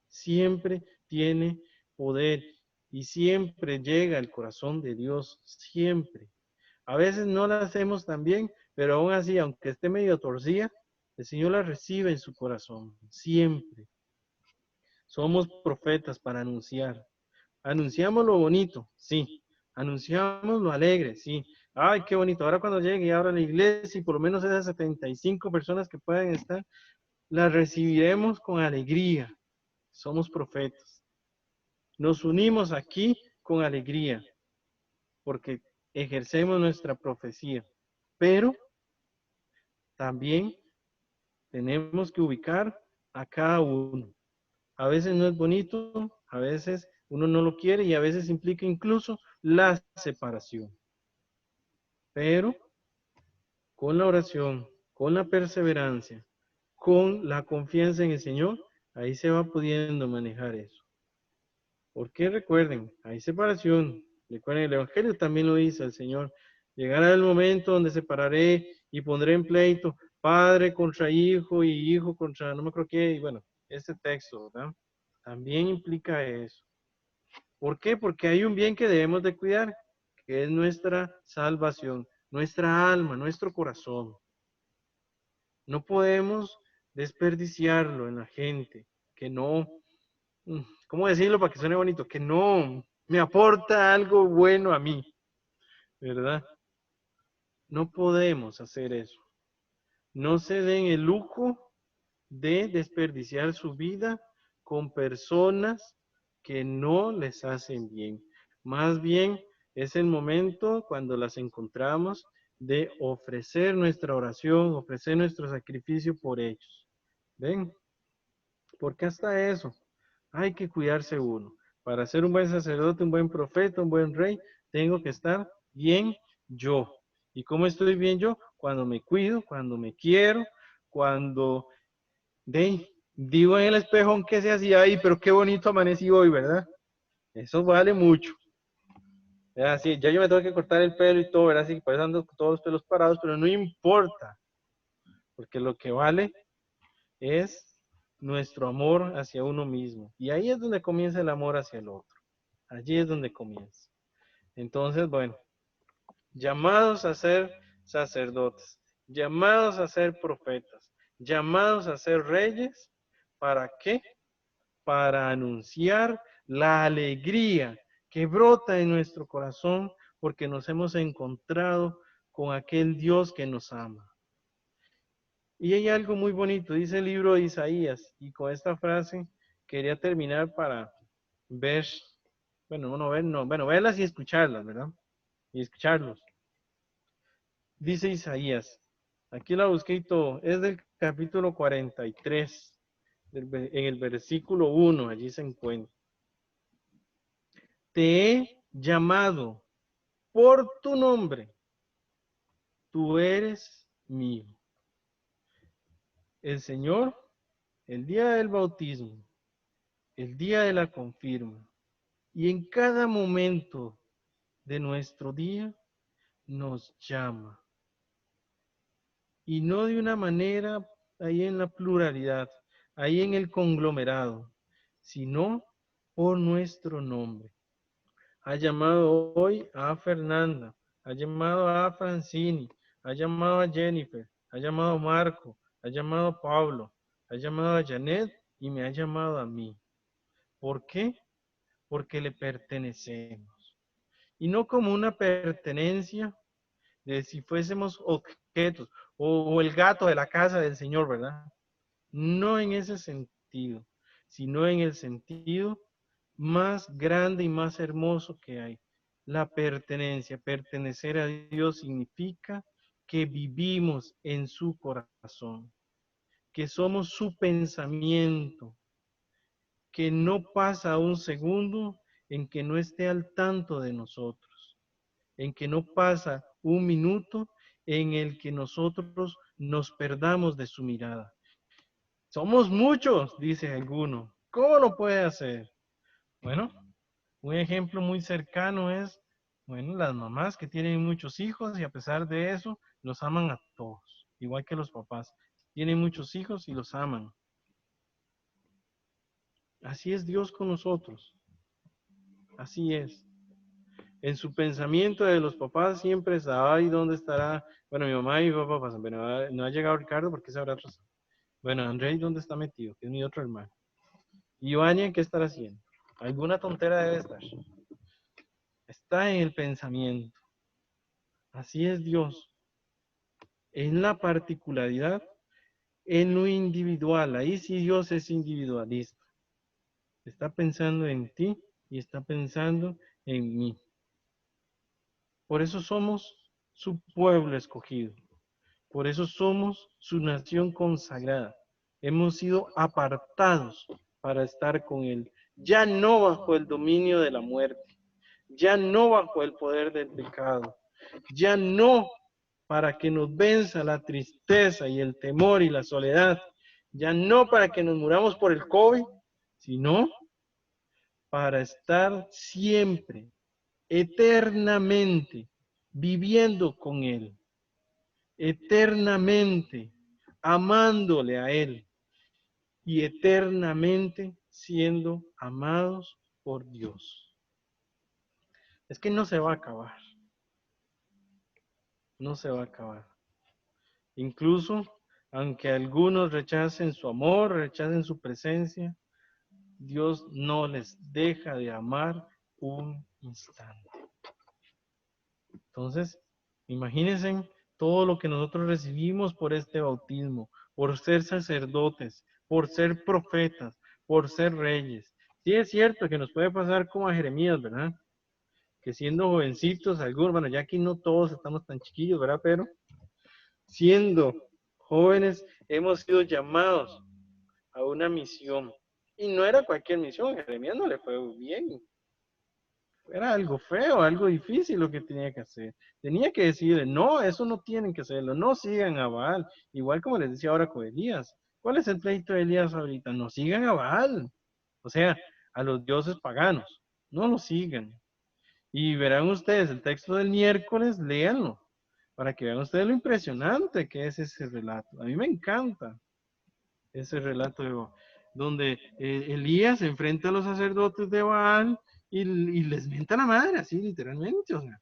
Siempre tiene poder y siempre llega al corazón de Dios, siempre. A veces no la hacemos tan bien, pero aún así, aunque esté medio torcida, el Señor la recibe en su corazón, siempre. Somos profetas para anunciar. Anunciamos lo bonito, sí. Anunciamos lo alegre, sí. Ay, qué bonito. Ahora cuando llegue y abra la iglesia y por lo menos esas 75 personas que puedan estar, las recibiremos con alegría. Somos profetas. Nos unimos aquí con alegría porque ejercemos nuestra profecía. Pero también tenemos que ubicar a cada uno. A veces no es bonito, a veces uno no lo quiere y a veces implica incluso la separación. Pero con la oración, con la perseverancia, con la confianza en el Señor, ahí se va pudiendo manejar eso. Porque recuerden, hay separación. Recuerden, el Evangelio también lo dice el Señor. Llegará el momento donde separaré y pondré en pleito padre contra hijo y hijo contra no me acuerdo qué. Y bueno, este texto, ¿verdad? También implica eso. ¿Por qué? Porque hay un bien que debemos de cuidar, que es nuestra salvación, nuestra alma, nuestro corazón. No podemos desperdiciarlo en la gente, que no, ¿cómo decirlo para que suene bonito? Que no me aporta algo bueno a mí, ¿verdad? No podemos hacer eso. No se den el lujo de desperdiciar su vida con personas que no les hacen bien. Más bien es el momento cuando las encontramos de ofrecer nuestra oración, ofrecer nuestro sacrificio por ellos. ¿Ven? Porque hasta eso hay que cuidarse uno. Para ser un buen sacerdote, un buen profeta, un buen rey, tengo que estar bien yo. ¿Y cómo estoy bien yo? Cuando me cuido, cuando me quiero, cuando digo en el espejo, aunque sea así, ay, pero qué bonito amanecí hoy, ¿verdad? Eso vale mucho. Así, ya yo me tengo que cortar el pelo y todo, ¿verdad? Así que por eso ando con todos los pelos parados, pero no importa, porque lo que vale es nuestro amor hacia uno mismo. Y ahí es donde comienza el amor hacia el otro. Allí es donde comienza. Entonces, bueno, llamados a ser sacerdotes, llamados a ser profetas, llamados a ser reyes, ¿para qué? Para anunciar la alegría que brota en nuestro corazón porque nos hemos encontrado con aquel Dios que nos ama. Y hay algo muy bonito, dice el libro de Isaías, y con esta frase quería terminar para ver, verlas y escucharlas, ¿verdad? Y escucharlos. Dice Isaías, aquí la busqué y todo, es del capítulo 43, en el versículo 1, allí se encuentra. Te he llamado por tu nombre, tú eres mío. el Señor, el día del bautismo, el día de la confirma, y en cada momento de nuestro día nos llama. Y no de una manera ahí en la pluralidad, ahí en el conglomerado, sino por nuestro nombre. Ha llamado hoy a Fernanda, ha llamado a Francini, ha llamado a Jennifer, ha llamado a Marco, ha llamado a Pablo, ha llamado a Janet y me ha llamado a mí. ¿Por qué? Porque le pertenecemos. Y no como una pertenencia de si fuésemos objetos o el gato de la casa del Señor, ¿verdad? No en ese sentido, sino en el sentido más grande y más hermoso que hay. La pertenencia, pertenecer a Dios significa que vivimos en su corazón, que somos su pensamiento, que no pasa un segundo en que no esté al tanto de nosotros, en que no pasa un minuto en el que nosotros nos perdamos de su mirada. Somos muchos, dice alguno. ¿Cómo lo puede hacer? Bueno, un ejemplo muy cercano es, bueno, las mamás que tienen muchos hijos y a pesar de eso los aman a todos, igual que los papás. Tienen muchos hijos y los aman. Así es Dios con nosotros. Así es. En su pensamiento de los papás siempre está, ay, ¿dónde estará? Bueno, mi mamá y mi papá pasan, pero no ha llegado Ricardo porque se habrá atrasado. Bueno, Andrés, ¿dónde está metido? Que es mi otro hermano. ¿Y Vania qué estará haciendo? Alguna tontera debe estar. Está en el pensamiento. Así es Dios. En la particularidad, en lo individual. Ahí sí Dios es individualista. Está pensando en ti y está pensando en mí. Por eso somos su pueblo escogido. Por eso somos su nación consagrada. Hemos sido apartados para estar con Él. Ya no bajo el dominio de la muerte. Ya no bajo el poder del pecado. Ya no para que nos venza la tristeza y el temor y la soledad. Ya no para que nos muramos por el COVID, sino para estar siempre, eternamente, viviendo con Él. Eternamente, amándole a Él. Y eternamente siendo amados por Dios. Es que no se va a acabar. No se va a acabar. Incluso, aunque algunos rechacen su amor, rechacen su presencia, Dios no les deja de amar un instante. Entonces, imagínense todo lo que nosotros recibimos por este bautismo, por ser sacerdotes, por ser profetas, por ser reyes. Sí es cierto que nos puede pasar como a Jeremías, ¿verdad? Que siendo jovencitos, algunos, bueno, ya aquí no todos estamos tan chiquillos, ¿verdad? Pero siendo jóvenes hemos sido llamados a una misión. Y no era cualquier misión, a Jeremías no le fue bien. Era algo feo, algo difícil lo que tenía que hacer. Tenía que decirle, no, eso no tienen que hacerlo, no sigan a Baal. Igual como les decía ahora con Elías. ¿Cuál es el pleito de Elías ahorita? No sigan a Baal. O sea, a los dioses paganos. No lo sigan. Y verán ustedes el texto del miércoles, léanlo, para que vean ustedes lo impresionante que es ese relato. A mí me encanta ese relato donde Elías se enfrenta a los sacerdotes de Baal y les menta la madre, así literalmente, o sea,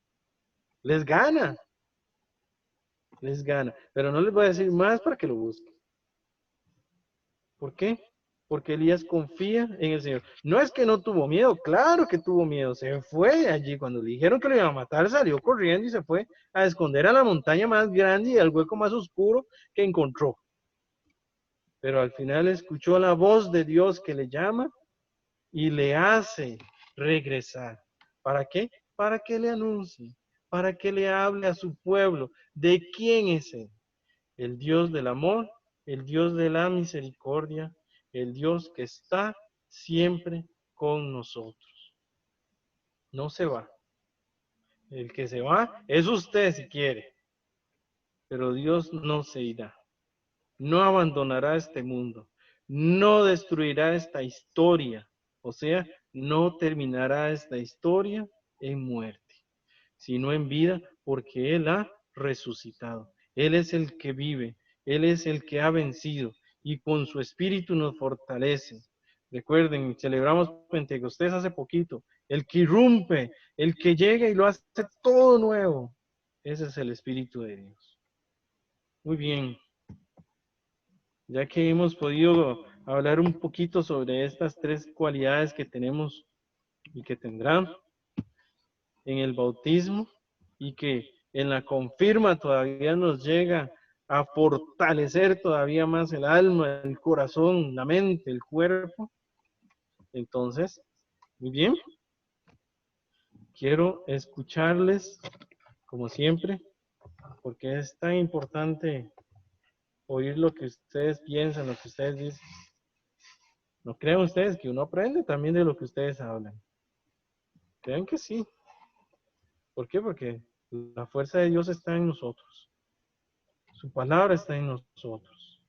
les gana, pero no les voy a decir más para que lo busquen. ¿Por qué? Porque Elías confía en el Señor. No es que no tuvo miedo, claro que tuvo miedo, se fue allí, cuando le dijeron que lo iban a matar, salió corriendo y se fue a esconder a la montaña más grande y al hueco más oscuro que encontró. Pero al final escuchó la voz de Dios que le llama y le hace regresar. ¿Para qué? Para que le anuncie, para que le hable a su pueblo de quién es Él. El Dios del amor, el Dios de la misericordia, el Dios que está siempre con nosotros. No se va. El que se va es usted si quiere, pero Dios no se irá. no abandonará este mundo, no destruirá esta historia, o sea, no terminará esta historia en muerte, sino en vida, porque Él ha resucitado. Él es el que vive, Él es el que ha vencido y con su espíritu nos fortalece. Recuerden, celebramos Pentecostés hace poquito. El que irrumpe, el que llega y lo hace todo nuevo. Ese es el Espíritu de Dios. Muy bien. Ya que hemos podido hablar un poquito sobre estas tres cualidades que tenemos y que tendrán en el bautismo y que en la confirma todavía nos llega a fortalecer todavía más el alma, el corazón, la mente, el cuerpo. Entonces, muy bien. Quiero escucharles, como siempre, porque es tan importante oír lo que ustedes piensan, lo que ustedes dicen. ¿No creen ustedes que uno aprende también de lo que ustedes hablan? Crean que sí. ¿Por qué? Porque la fuerza de Dios está en nosotros. Su palabra está en nosotros.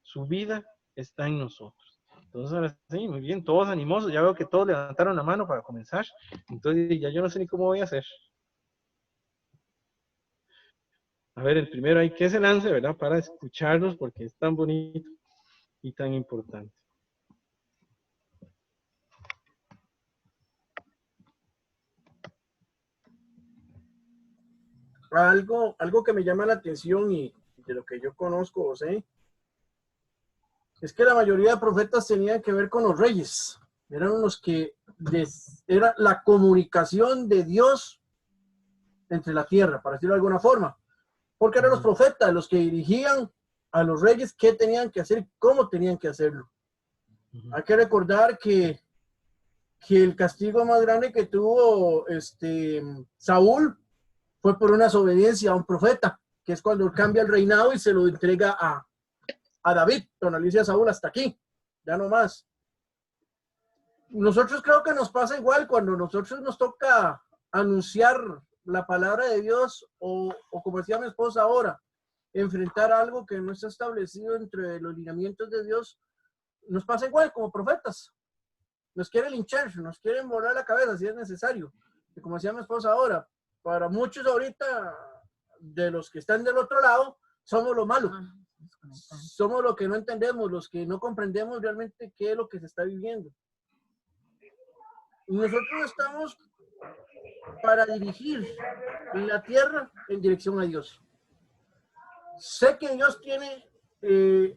Su vida está en nosotros. Entonces, ahora sí, muy bien, todos animosos. Ya veo que todos levantaron la mano para comenzar. Entonces, ya yo no sé ni cómo voy a hacer. A ver, el primero hay que se lance, ¿verdad? Para escucharlos porque es tan bonito y tan importante. Algo que me llama la atención y de lo que yo conozco, José, es que la mayoría de profetas tenían que ver con los reyes. Eran los que era la comunicación de Dios entre la tierra, para decirlo de alguna forma. Porque eran los profetas los que dirigían a los reyes qué tenían que hacer y cómo tenían que hacerlo. Hay que recordar que el castigo más grande que tuvo Saúl fue por una desobediencia a un profeta, que es cuando cambia el reinado y se lo entrega a David. Donde le dice a Saúl, hasta aquí, ya no más. Nosotros creo que nos pasa igual cuando nosotros nos toca anunciar la palabra de Dios o como decía mi esposa ahora, enfrentar algo que no está establecido entre los lineamientos de Dios. Nos pasa igual como profetas. Nos quieren linchar, nos quieren volar la cabeza si es necesario. Y como decía mi esposa ahora, para muchos ahorita de los que están del otro lado, somos lo malo. Somos los que no entendemos, los que no comprendemos realmente qué es lo que se está viviendo. Y nosotros estamos para dirigir la tierra en dirección a Dios. Sé que Dios tiene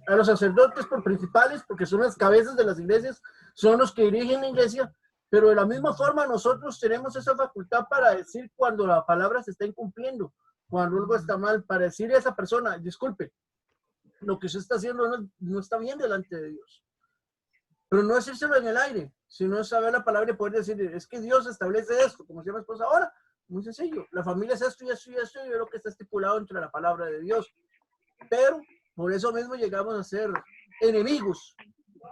a los sacerdotes por principales, porque son las cabezas de las iglesias, son los que dirigen la iglesia, pero de la misma forma nosotros tenemos esa facultad para decir cuando la palabra se está incumpliendo, cuando algo está mal, para decirle a esa persona, disculpe, lo que usted está haciendo no está bien delante de Dios. Pero no decírselo en el aire, sino saber la palabra y poder decir, es que Dios establece esto, como decía mi esposa ahora, muy sencillo, la familia es esto y esto y esto, y es lo que está estipulado entre la palabra de Dios. Pero por eso mismo llegamos a ser enemigos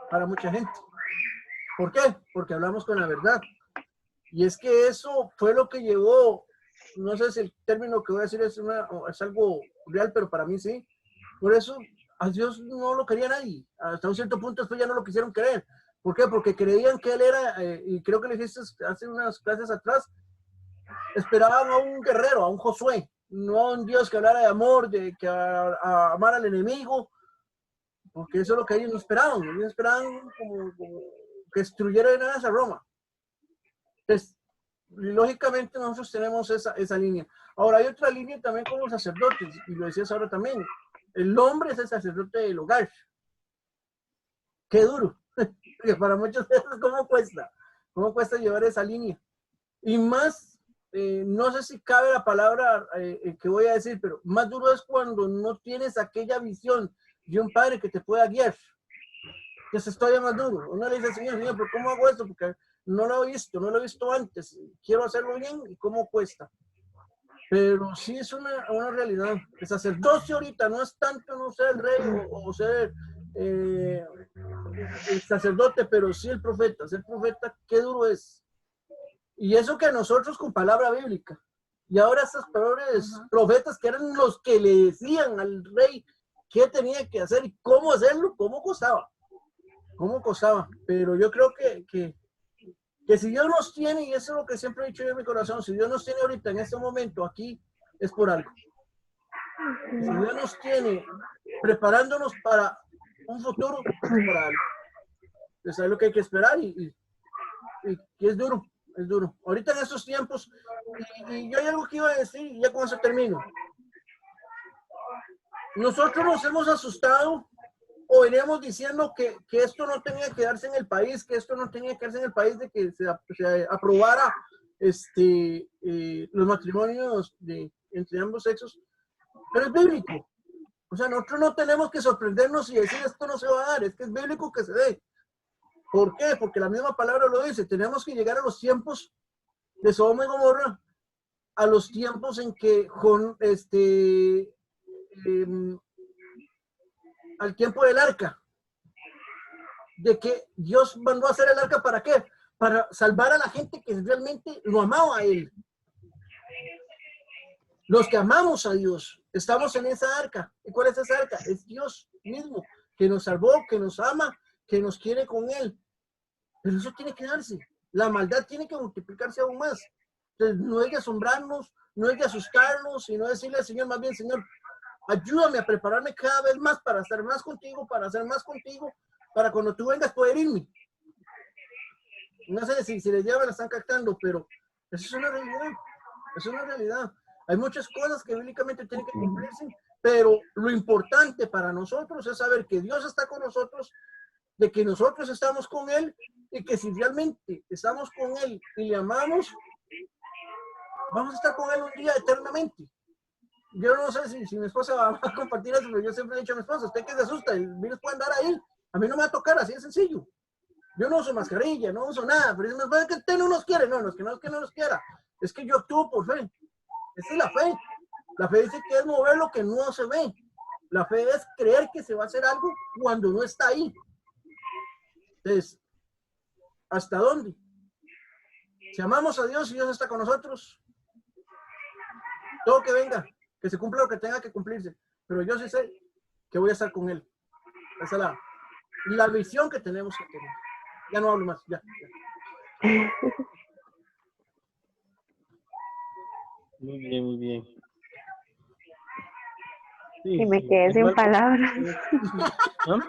para mucha gente. ¿Por qué? Porque hablamos con la verdad. Y es que eso fue lo que llevó, no sé si el término que voy a decir es algo real, pero para mí sí. Por eso a Dios no lo quería nadie. Hasta un cierto punto después ya no lo quisieron creer. ¿Por qué? Porque creían que Él era, y creo que le dijiste hace unas clases atrás, esperaban a un guerrero, a un Josué, no a un Dios que hablara de amor, de que a amar al enemigo, porque eso es lo que ellos no esperaban. Ellos esperaban como que destruyeran a Roma. Entonces, lógicamente nosotros tenemos esa línea. Ahora hay otra línea también con los sacerdotes, y lo decías ahora también. El hombre es el sacerdote del hogar. Qué duro. Porque para muchos de esos, ¿cómo cuesta? ¿Cómo cuesta llevar esa línea? Y más, no sé si cabe la palabra que voy a decir, pero más duro es cuando no tienes aquella visión de un padre que te pueda guiar. Que es todavía más duro. Uno le dice, Señor, ¿pero cómo hago esto? Porque no lo he visto antes. Quiero hacerlo bien y cómo cuesta. Pero sí es una realidad. El sacerdocio ahorita no es tanto no ser el rey o ser el sacerdote, pero sí el profeta. Ser profeta, qué duro es. Y eso que nosotros con palabra bíblica. Y ahora estos peores profetas que eran los que le decían al rey qué tenía que hacer y cómo hacerlo, cómo costaba. Pero yo creo que si Dios nos tiene, y eso es lo que siempre he dicho yo en mi corazón, si Dios nos tiene ahorita en este momento aquí, es por algo. Si Dios nos tiene preparándonos para un futuro, es para algo. Entonces es lo que hay que esperar y es duro, es duro. Ahorita en estos tiempos, y yo hay algo que iba a decir, y ya con eso termino. Nosotros nos hemos asustado o veníamos diciendo que esto no tenía que darse en el país, de que se aprobara los matrimonios entre ambos sexos, pero es bíblico. O sea, nosotros no tenemos que sorprendernos y decir esto no se va a dar, es que es bíblico que se dé. ¿Por qué? Porque la misma palabra lo dice, tenemos que llegar a los tiempos de Sodoma y Gomorra, a los tiempos en que al tiempo del arca, de que Dios mandó a hacer el arca, ¿para qué? Para salvar a la gente que realmente lo amaba a Él. Los que amamos a Dios, estamos en esa arca. ¿Y cuál es esa arca? Es Dios mismo, que nos salvó, que nos ama, que nos quiere con Él. Pero eso tiene que darse. La maldad tiene que multiplicarse aún más. Entonces, no es de asombrarnos, no es de asustarnos, sino decirle al Señor, más bien, Señor, ayúdame a prepararme cada vez más para estar más contigo, para hacer más contigo, para cuando tú vengas poder irme. No sé si les lleva, la están captando, pero eso es una realidad. Es una realidad. Hay muchas cosas que bíblicamente tienen que cumplirse, pero lo importante para nosotros es saber que Dios está con nosotros, de que nosotros estamos con Él y que si realmente estamos con Él y le amamos, vamos a estar con Él un día eternamente. Yo no sé si mi esposa va a compartir eso, pero yo siempre he dicho a mi esposa, usted que se asusta, el virus puede andar ahí, a mí no me va a tocar, así de sencillo. Yo no uso mascarilla, no uso nada, pero es que usted no nos quiere, no es que no nos quiera, es que yo actúo por fe. Esa es la fe. La fe dice que es mover lo que no se ve. La fe es creer que se va a hacer algo cuando no está ahí. Entonces, ¿hasta dónde? Si amamos a Dios y Dios está con nosotros, todo que venga, que se cumpla lo que tenga que cumplirse. Pero yo sí sé que voy a estar con Él. Esa es la visión que tenemos que tener. Ya no hablo más, ya. Muy bien, muy bien. Sí, Y me sí, quedé sin igual- palabras. ¿Ah?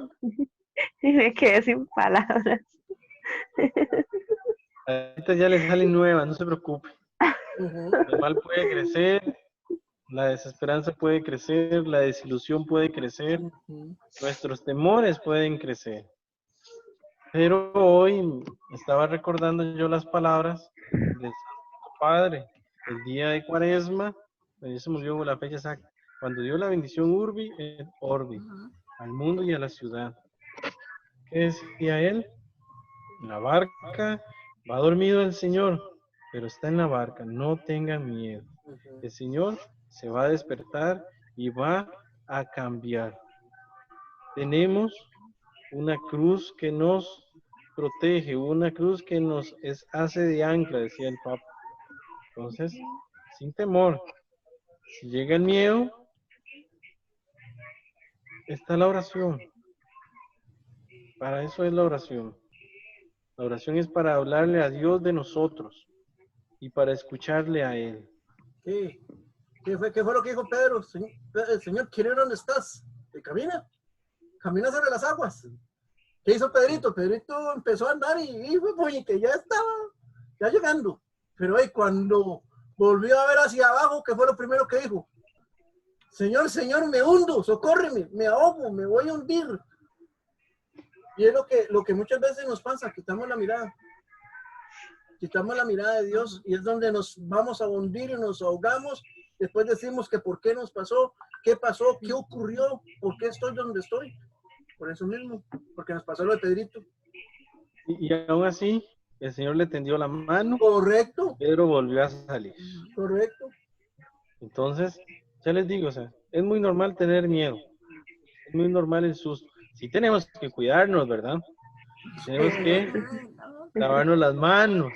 Y me quedé sin palabras. Ahorita ya le salen nuevas, no se preocupe. Ujú. El mal puede crecer, la desesperanza puede crecer, la desilusión puede crecer, Ujú. nuestros temores pueden crecer. Pero hoy estaba recordando yo las palabras del Santo Padre, el día de Cuaresma, ya se me olvidó la fecha exacta, cuando dio la bendición Urbi et Orbi al mundo y a la ciudad. ¿Qué decía él? En la barca va dormido el Señor, pero está en la barca, no tengan miedo. El Señor se va a despertar y va a cambiar. Tenemos una cruz que nos protege, una cruz que nos hace de ancla, decía el Papa. Entonces, sin temor, si llega el miedo, está la oración. Para eso es la oración. La oración es para hablarle a Dios de nosotros y para escucharle a Él. ¿Qué fue lo que dijo Pedro? Señor, quiero ir donde estás. Y camina sobre las aguas. ¿Qué hizo Pedrito? Pedrito empezó a andar y fue que ya estaba, ya llegando. Pero cuando volvió a ver hacia abajo, ¿qué fue lo primero que dijo? Señor, me hundo, socórreme, me ahogo, me voy a hundir. Y es lo que muchas veces nos pasa, quitamos la mirada de Dios y es donde nos vamos a hundir y nos ahogamos. Después decimos que por qué nos pasó, qué pasó, qué ocurrió, por qué estoy donde estoy. Por eso mismo, porque nos pasó lo de Pedrito. Y aún así, el Señor le tendió la mano. Correcto. Pedro volvió a salir. Correcto. Entonces, ya les digo, o sea, es muy normal tener miedo. Es muy normal el susto. Sí tenemos que cuidarnos, ¿verdad? Tenemos que lavarnos las manos.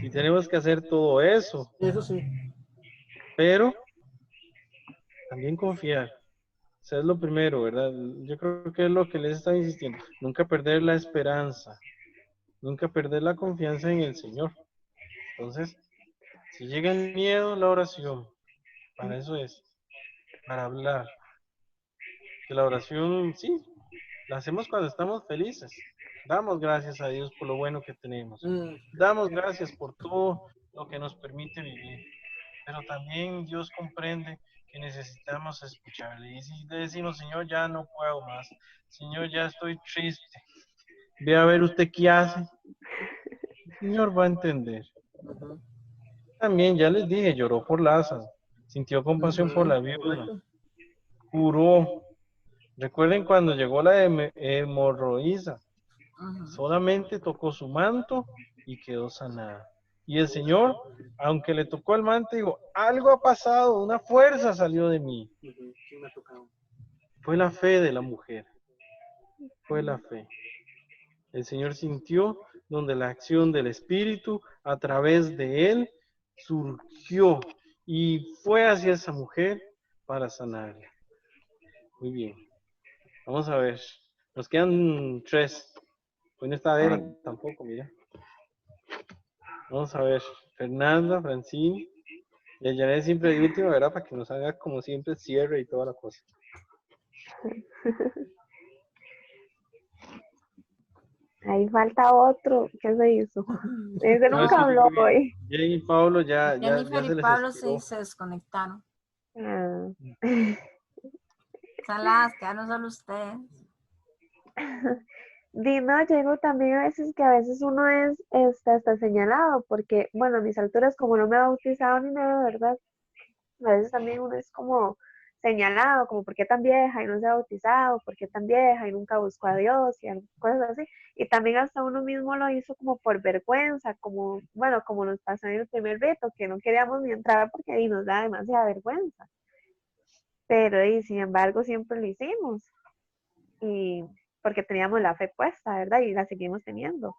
Sí tenemos que hacer todo eso. Eso sí. Pero también confiar. Eso es lo primero, ¿verdad? Yo creo que es lo que les estaba insistiendo. Nunca perder la esperanza, nunca perder la confianza en el Señor. Entonces, si llega el miedo, la oración, para eso es, para hablar. Que la oración, sí, la hacemos cuando estamos felices. Damos gracias a Dios por lo bueno que tenemos. Damos gracias por todo lo que nos permite vivir. Pero también Dios comprende que necesitamos escucharle. Y si le decimos, Señor, ya no puedo más. Señor, ya estoy triste. Ve a ver usted qué hace. El Señor va a entender. También, ya les dije, lloró por Lázaro. Sintió compasión por la viuda. Curó. Recuerden cuando llegó la hemorroísa. Solamente tocó su manto y quedó sanada. Y el Señor, aunque le tocó el manto, dijo, algo ha pasado, una fuerza salió de mí. Fue la fe de la mujer. Fue la fe. El Señor sintió donde la acción del Espíritu a través de él surgió y fue hacia esa mujer para sanarla. Muy bien. Vamos a ver. Nos quedan 3. Hoy no está Vera tampoco, mira. Vamos a ver. Fernanda, Francine. Y hallaré siempre de última, ¿verdad? Para que nos haga como siempre cierre y toda la cosa. Ahí falta otro. ¿Qué se hizo? Ese No, es nunca que habló hoy. Jay y Pablo ya Jennifer se y les Pablo estiró. se desconectaron. Ah. Salas, quedaron solo ustedes. Dino, yo digo también a veces uno es hasta señalado, porque, bueno, a mis alturas, como no me he bautizado ni nada, ¿verdad? A veces también uno es como señalado, como por qué tan vieja y no se ha bautizado, por qué tan vieja y nunca buscó a Dios y cosas así. Y también hasta uno mismo lo hizo como por vergüenza, como, bueno, como nos pasó en el primer reto, que no queríamos ni entrar porque ahí nos da demasiada vergüenza. Pero y sin embargo siempre lo hicimos. Y porque teníamos la fe puesta, ¿verdad? Y la seguimos teniendo.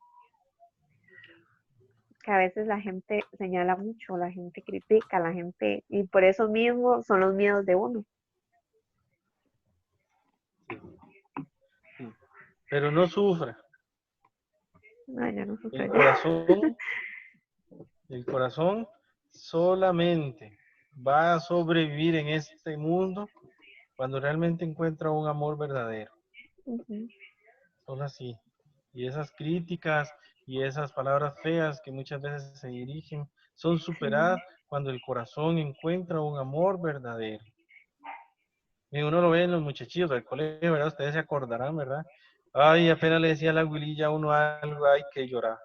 Que a veces la gente señala mucho, la gente critica, la gente, y por eso mismo son los miedos de uno. Pero no sufra. No, yo no sufro. El corazón solamente va a sobrevivir en este mundo cuando realmente encuentra un amor verdadero. Solo así. Y esas críticas y esas palabras feas que muchas veces se dirigen son superadas cuando el corazón encuentra un amor verdadero. Y uno lo ve en los muchachitos del colegio, ¿verdad? Ustedes se acordarán, ¿verdad? Ay, apenas le decía a la abuelilla a uno algo, hay que llorar.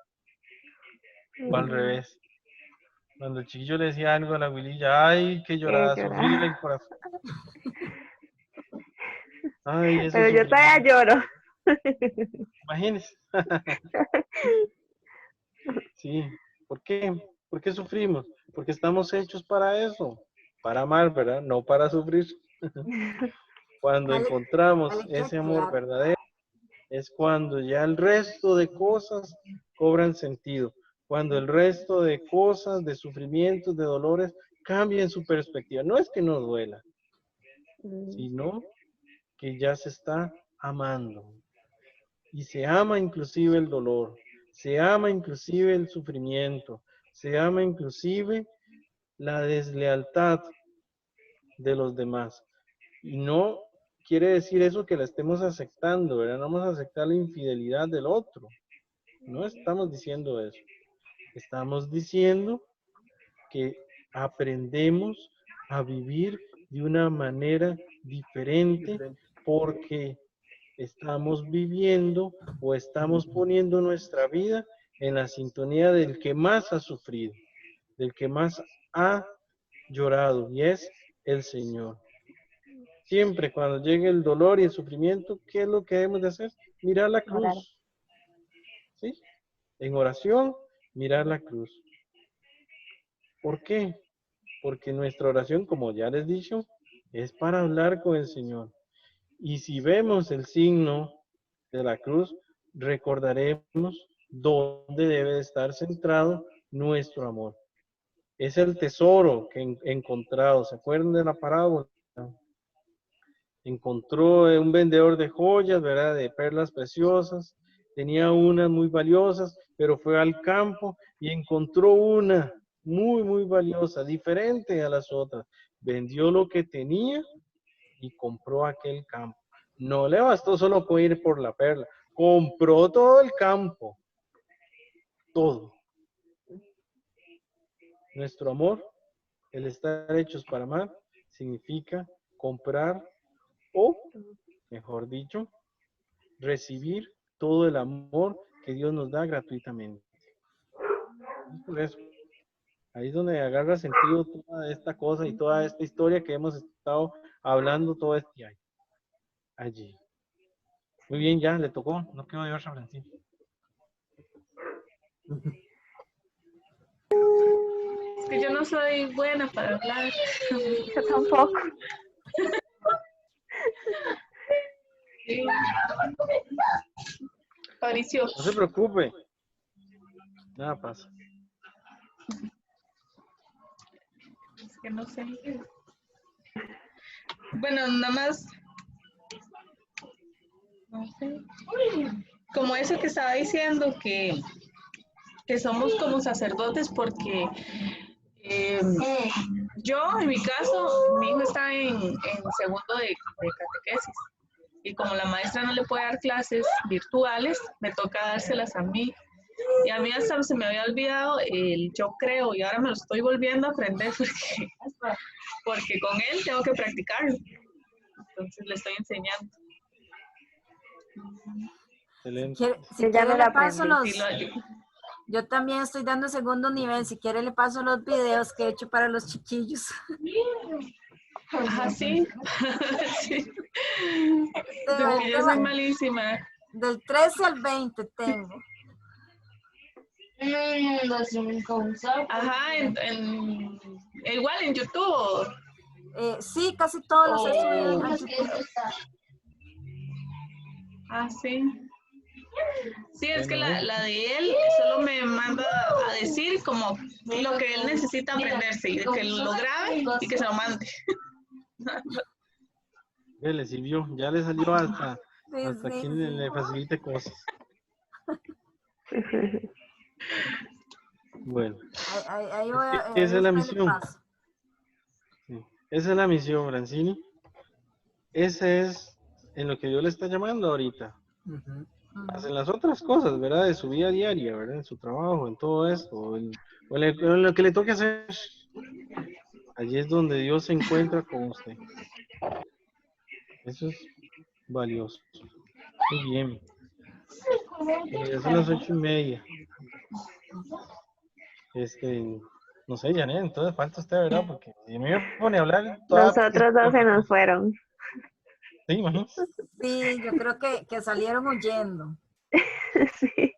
O al revés. Cuando el chiquillo le decía algo a la abuelilla, ay, que lloraba, sufrirle el corazón. Ay, eso pero yo todavía lloro. Imagínense. Sí, ¿por qué? ¿Por qué sufrimos? Porque estamos hechos para eso, para amar, ¿verdad? No para sufrir. Cuando encontramos ese amor verdadero, es cuando ya el resto de cosas cobran sentido. Cuando el resto de cosas, de sufrimientos, de dolores, cambian su perspectiva. No es que no duela, sino que ya se está amando. Y se ama inclusive el dolor, se ama inclusive el sufrimiento, se ama inclusive la deslealtad de los demás. Y no quiere decir eso que la estemos aceptando, ¿verdad? No vamos a aceptar la infidelidad del otro. No estamos diciendo eso. Estamos diciendo que aprendemos a vivir de una manera diferente porque estamos viviendo o estamos poniendo nuestra vida en la sintonía del que más ha sufrido, del que más ha llorado, y es el Señor. Siempre cuando llegue el dolor y el sufrimiento, ¿qué es lo que debemos de hacer? Mirar la cruz. ¿Sí? En oración, mirar la cruz. ¿Por qué? Porque nuestra oración, como ya les he dicho, es para hablar con el Señor. Y si vemos el signo de la cruz, recordaremos dónde debe de estar centrado nuestro amor. Es el tesoro que he encontrado. ¿Se acuerdan de la parábola? Encontró un vendedor de joyas, ¿verdad? De perlas preciosas. Tenía unas muy valiosas, pero fue al campo y encontró una muy valiosa, diferente a las otras. Vendió lo que tenía y compró aquel campo. No le bastó solo con ir por la perla, compró todo el campo, todo. Nuestro amor, el estar hechos para amar, significa comprar o, mejor dicho, recibir todo el amor que Dios nos da gratuitamente. Es por eso. Ahí es donde agarra sentido toda esta cosa y toda esta historia que hemos estado hablando todo este año. Allí. Muy bien, ya le tocó. No quiero llevar a Francisco. Es que yo no soy buena para hablar. Yo tampoco. Sí. Fabricio, No se preocupe. Nada pasa. es que no sé. Bueno, nada más. No sé. Como eso que estaba diciendo, que somos como sacerdotes porque yo, en mi caso, mi hijo está en segundo de catequesis. Y como la maestra no le puede dar clases virtuales, me toca dárselas a mí. Y a mí hasta se me había olvidado el yo creo y ahora me lo estoy volviendo a aprender porque con él tengo que practicarlo. Entonces le estoy enseñando. Excelente. Si Yo ya quiere me le la paso aprendí. los... Yo también estoy dando segundo nivel. Si quiere le paso los videos que he hecho para los chiquillos. Ajá, sí. Sí. Porque yo soy malísima. Del 13 al 20 tengo. Ajá, igual en YouTube. Sí, casi todos los he subido a YouTube. Ah, sí. Sí, es que Bueno, la de él solo me manda a decir como lo que él necesita aprenderse y que lo grabe y que se lo mande. le sirvió. Ya le salió hasta Sí. quien le facilite cosas. Bueno, Ahí voy a, esa es la después le misión. paso. Sí, esa es la misión, Francini. Ese es en lo que Dios le está llamando ahorita. Hacen las otras cosas, ¿verdad? De su vida diaria, ¿verdad? En su trabajo, en todo esto, o en lo que le toque hacer. Allí es donde Dios se encuentra con usted. Eso es valioso. Muy bien. Ya son las 8:30. No sé, Janet, entonces falta usted, ¿verdad? Porque si me pone a hablar, Nosotros dos se nos fueron. Sí, imagínate. Sí, yo creo que salieron huyendo. Sí.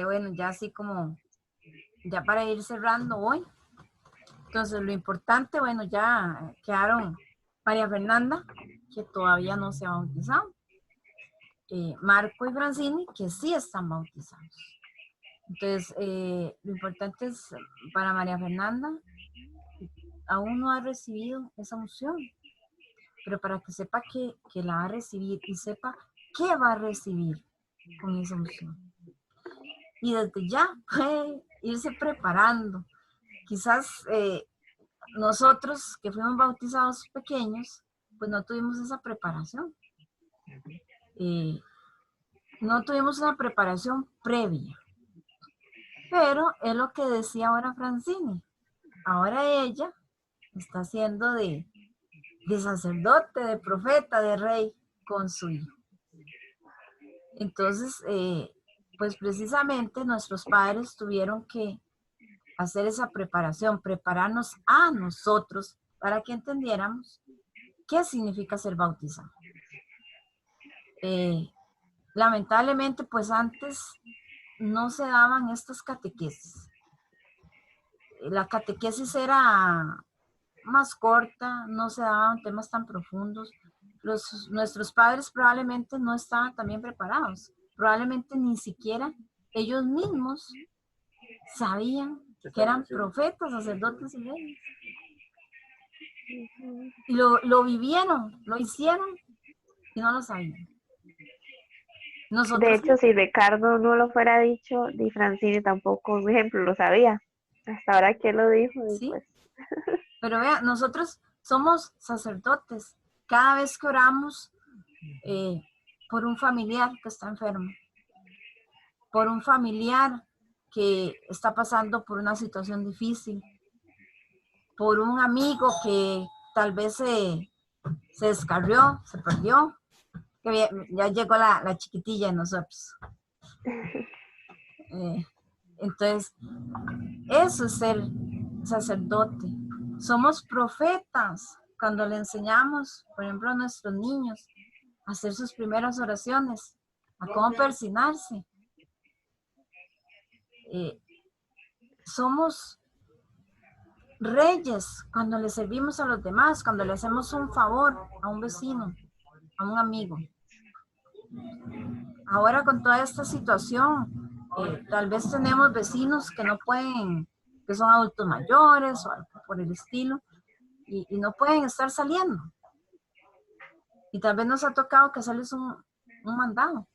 Bueno, ya así como, ya para ir cerrando hoy. Entonces, lo importante, bueno, ya quedaron María Fernanda, que todavía no se ha bautizado. Marco y Francini, que sí están bautizados. Entonces, lo importante es para María Fernanda, aún no ha recibido esa unción, pero para que sepa que la va a recibir y sepa qué va a recibir con esa unción. Y desde ya puede irse preparando. Quizás nosotros que fuimos bautizados pequeños, pues no tuvimos esa preparación. No tuvimos una preparación previa. Pero es lo que decía ahora Francini. Ahora ella está haciendo de sacerdote, de profeta, de rey con su hijo. Entonces, pues precisamente nuestros padres tuvieron que hacer esa preparación, prepararnos a nosotros para que entendiéramos qué significa ser bautizado. Lamentablemente, pues antes no se daban estas catequesis. La catequesis era más corta, no se daban temas tan profundos. Nuestros padres probablemente no estaban también preparados. Probablemente ni siquiera ellos mismos sabían que eran profetas, sacerdotes y reyes. Y lo vivieron, lo hicieron y no lo sabían. De Nosotros, hecho, si Ricardo no lo fuera dicho, Di Francine tampoco, un ejemplo, lo sabía. Hasta ahora que lo dijo, y sí, pues, pero vea, nosotros somos sacerdotes. Cada vez que oramos por un familiar que está enfermo, por un familiar que está pasando por una situación difícil, por un amigo que tal vez se descarrió, se perdió, que ya llegó la chiquitilla de nosotros. Entonces, eso es ser sacerdote. Somos profetas cuando le enseñamos, por ejemplo, a nuestros niños a hacer sus primeras oraciones, a cómo persignarse. Somos reyes cuando le servimos a los demás, cuando le hacemos un favor a un vecino, a un amigo. Ahora con toda esta situación, tal vez tenemos vecinos que no pueden, que son adultos mayores o algo por el estilo, y no pueden estar saliendo. Y tal vez nos ha tocado que hacerles un mandado.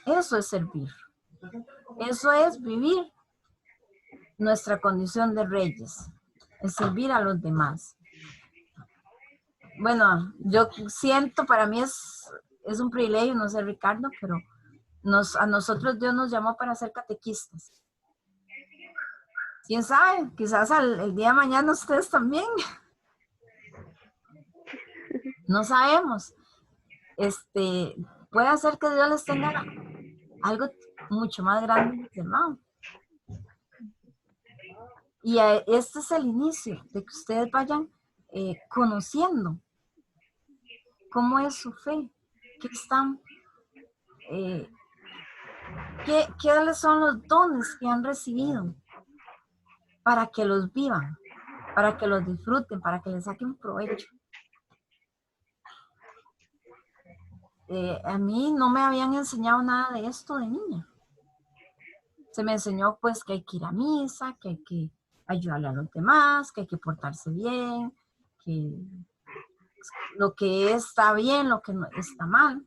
Eso es servir. Eso es vivir nuestra condición de reyes, es servir a los demás. Bueno, yo siento, para mí es un privilegio, no sé, Ricardo, pero a nosotros Dios nos llamó para ser catequistas. ¿Quién sabe? Quizás el día de mañana ustedes también. No sabemos. Puede ser que Dios les tenga algo mucho más grande reservado. Y este es el inicio de que ustedes vayan conociendo cómo es su fe, qué están, qué son los dones que han recibido para que los vivan, para que los disfruten, para que les saquen provecho. A mí no me habían enseñado nada de esto de niña. Se me enseñó pues que hay que ir a misa, que hay que ayudarle a los demás, que hay que portarse bien, que lo que está bien, lo que no está mal.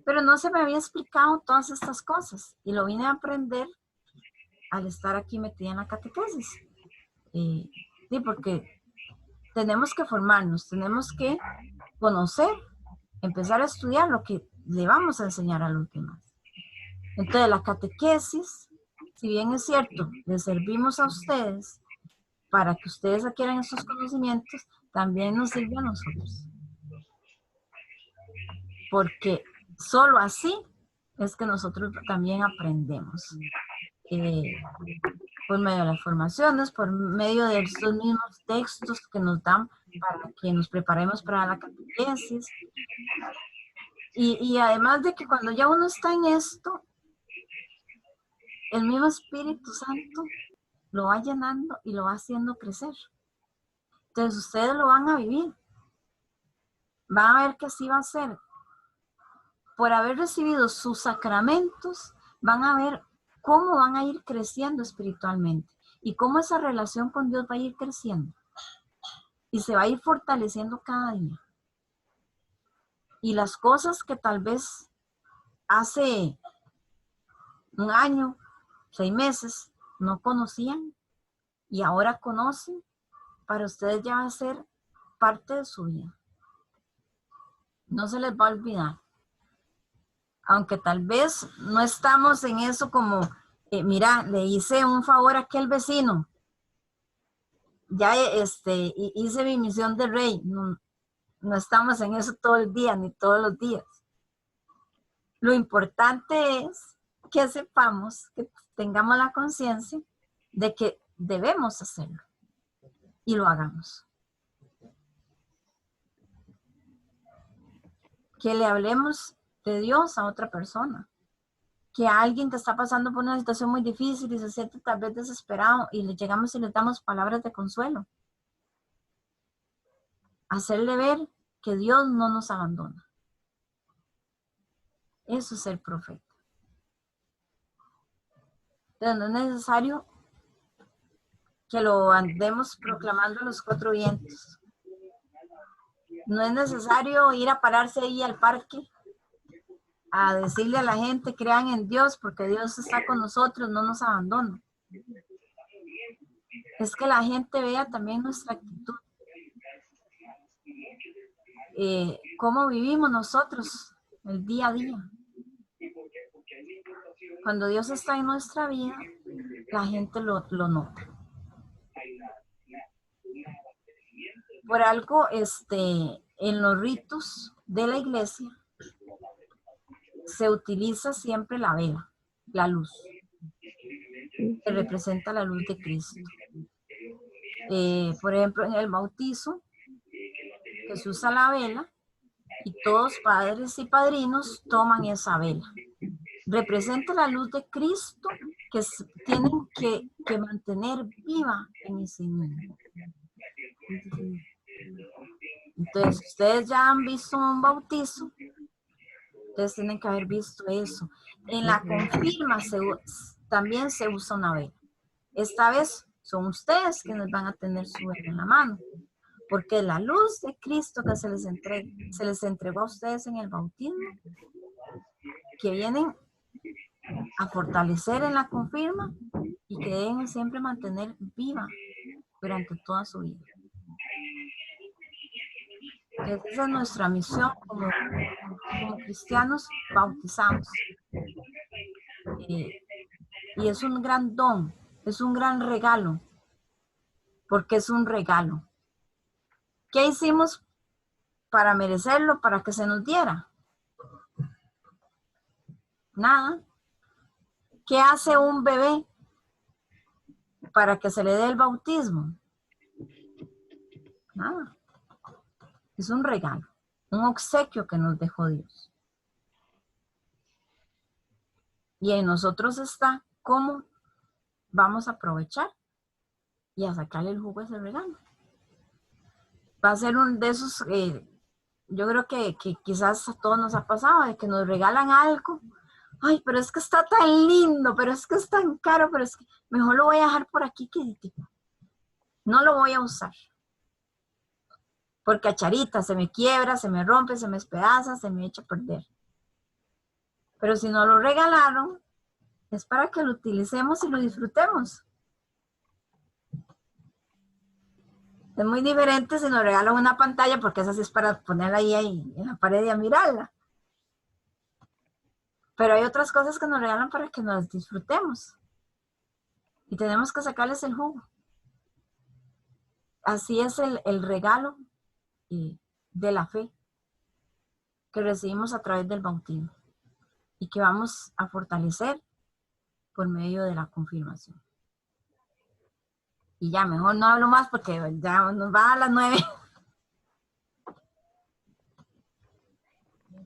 Pero no se me había explicado todas estas cosas y lo vine a aprender al estar aquí metida en la catequesis. Sí, porque tenemos que formarnos, tenemos que conocer, empezar a estudiar lo que le vamos a enseñar a los demás. Entonces la catequesis, si bien es cierto, les servimos a ustedes para que ustedes adquieran esos conocimientos, también nos sirve a nosotros. Porque solo así es que nosotros también aprendemos. Por medio de las formaciones, por medio de estos mismos textos que nos dan para que nos preparemos para la catequesis. Y además de que cuando ya uno está en esto, el mismo Espíritu Santo lo va llenando y lo va haciendo crecer. Entonces ustedes lo van a vivir. Van a ver que así va a ser. Por haber recibido sus sacramentos, van a ver cómo van a ir creciendo espiritualmente y cómo esa relación con Dios va a ir creciendo y se va a ir fortaleciendo cada día. Y las cosas que tal vez hace un año, 6 meses, no conocían y ahora conocen, para ustedes ya va a ser parte de su vida. No se les va a olvidar. Aunque tal vez no estamos en eso como, mira, le hice un favor a aquel vecino, ya hice mi misión de rey. No estamos en eso todo el día, ni todos los días. Lo importante es que sepamos, que tengamos la conciencia de que debemos hacerlo y lo hagamos. Que le hablemos de Dios a otra persona. Que a alguien que está pasando por una situación muy difícil y se siente tal vez desesperado y le llegamos y le damos palabras de consuelo. Hacerle ver que Dios no nos abandona. Eso es ser profeta. Entonces no es necesario que lo andemos proclamando a los cuatro vientos. No es necesario ir a pararse ahí al parque a decirle a la gente, crean en Dios, porque Dios está con nosotros, no nos abandona. Es que la gente vea también nuestra actitud. Cómo vivimos nosotros el día a día. Cuando Dios está en nuestra vida, la gente lo nota. Por algo, en los ritos de la iglesia se utiliza siempre la vela, la luz, que representa la luz de Cristo. Por ejemplo, en el bautizo, que se usa la vela y todos padres y padrinos toman esa vela. Representa la luz de Cristo que tienen que mantener viva en ese niño. Entonces, ustedes ya han visto un bautizo, ustedes tienen que haber visto eso. En la confirma también se usa una vela. Esta vez son ustedes quienes van a tener su vela en la mano, porque la luz de Cristo que se les entregó a ustedes en el bautismo, que vienen a fortalecer en la confirma y que deben siempre mantener viva durante toda su vida. Esa es nuestra misión como cristianos bautizados. Y es un gran don, es un gran regalo, porque es un regalo. ¿Qué hicimos para merecerlo, para que se nos diera? Nada. ¿Qué hace un bebé para que se le dé el bautismo? Nada. Es un regalo, un obsequio que nos dejó Dios. Y en nosotros está cómo vamos a aprovechar y a sacarle el jugo a ese regalo. Va a ser un de esos, yo creo que quizás a todos nos ha pasado, de que nos regalan algo. Ay, pero es que está tan lindo, pero es que es tan caro, pero es que mejor lo voy a dejar por aquí que no lo voy a usar. Porque a charita se me quiebra, se me rompe, se me despedaza, se me echa a perder. Pero si nos lo regalaron, es para que lo utilicemos y lo disfrutemos. Es muy diferente si nos regalan una pantalla, porque esa sí es para ponerla ahí en la pared y a mirarla. Pero hay otras cosas que nos regalan para que nos disfrutemos. Y tenemos que sacarles el jugo. Así es el regalo de la fe que recibimos a través del bautismo y que vamos a fortalecer por medio de la confirmación. Y ya, mejor no hablo más porque ya nos va a las 9.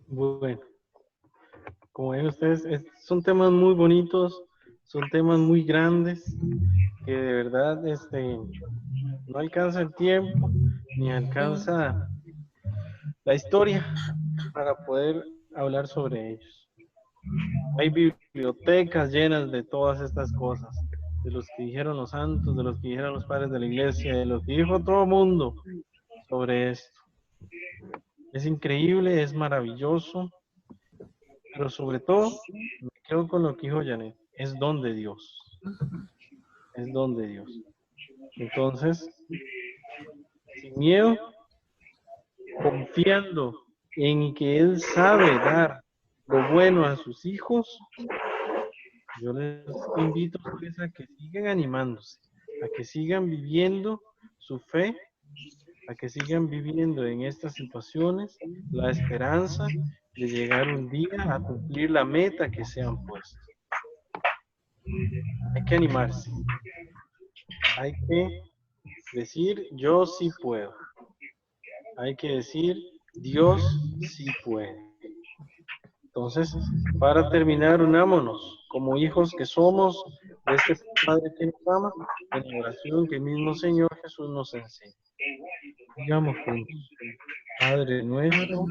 Bueno, como ven ustedes, son temas muy bonitos, son temas muy grandes, que de verdad no alcanza el tiempo, ni alcanza la historia para poder hablar sobre ellos. Hay bibliotecas llenas de todas estas cosas, de los que dijeron los santos, de los que dijeron los padres de la iglesia, de lo que dijo todo el mundo sobre esto. Es increíble, es maravilloso, pero sobre todo me quedo con lo que dijo Janet, es don de Dios. Es don de Dios. Entonces, sin miedo, confiando en que Él sabe dar lo bueno a sus hijos, yo les invito a ustedes a que sigan animándose, a que sigan viviendo su fe, a que sigan viviendo en estas situaciones la esperanza de llegar un día a cumplir la meta que se han puesto. Hay que animarse. Hay que decir, yo sí puedo. Hay que decir, Dios sí puede. Entonces, para terminar, unámonos como hijos que somos de este Padre que nos ama, en la oración que el mismo Señor Jesús nos enseña. Digamos juntos, Padre nuestro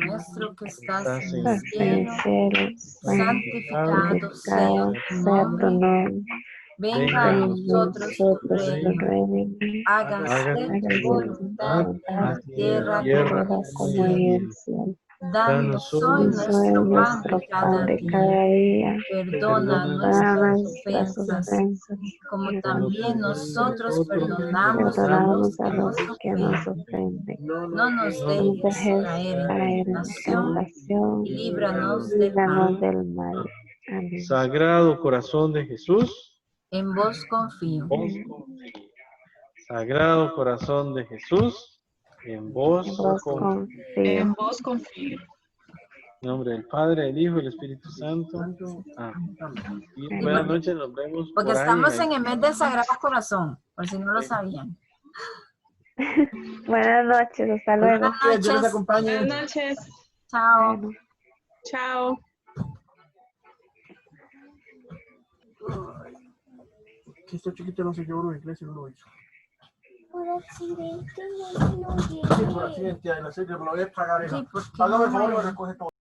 Que estás en el Hasta el cielo, cielo, santificado sea tu sea tu nombre. nombre. Venga a nosotros tu reino. Hágase Hágase tu voluntad en la tierra como en el como cielo. en el cielo. Danos hoy nuestro pan de cada día. día. Perdona Para nuestras nuestras ofensas, como también nosotros perdonamos a los perdonamos a que los nos que nos ofenden. ofenden. No nos No nos dejes dejes caer en caer en tentación tentación y líbranos del líbranos mal. del mal. Amén. Sagrado corazón de Jesús, En vos confío. vos confío. Sagrado corazón de Jesús, en vos En vos confío. confío. En vos confío. En nombre del Padre, del Hijo y del Espíritu Santo. Amén. Y buenas noches, nos vemos Porque por ahí. estamos en el mes del Sagrado Corazón, por si no lo sabían. Buenas noches, hasta luego. Buenas Dios les noches. acompañe. Buenas noches. Chao. Bueno. Chao. Que esto chiquito no se llevó a la iglesia, no lo hizo. Por accidente no lo Sí, por accidente, a las 6 me lo voy a pagar. Sí, porque Hágame el no favor y me- me recoge todo.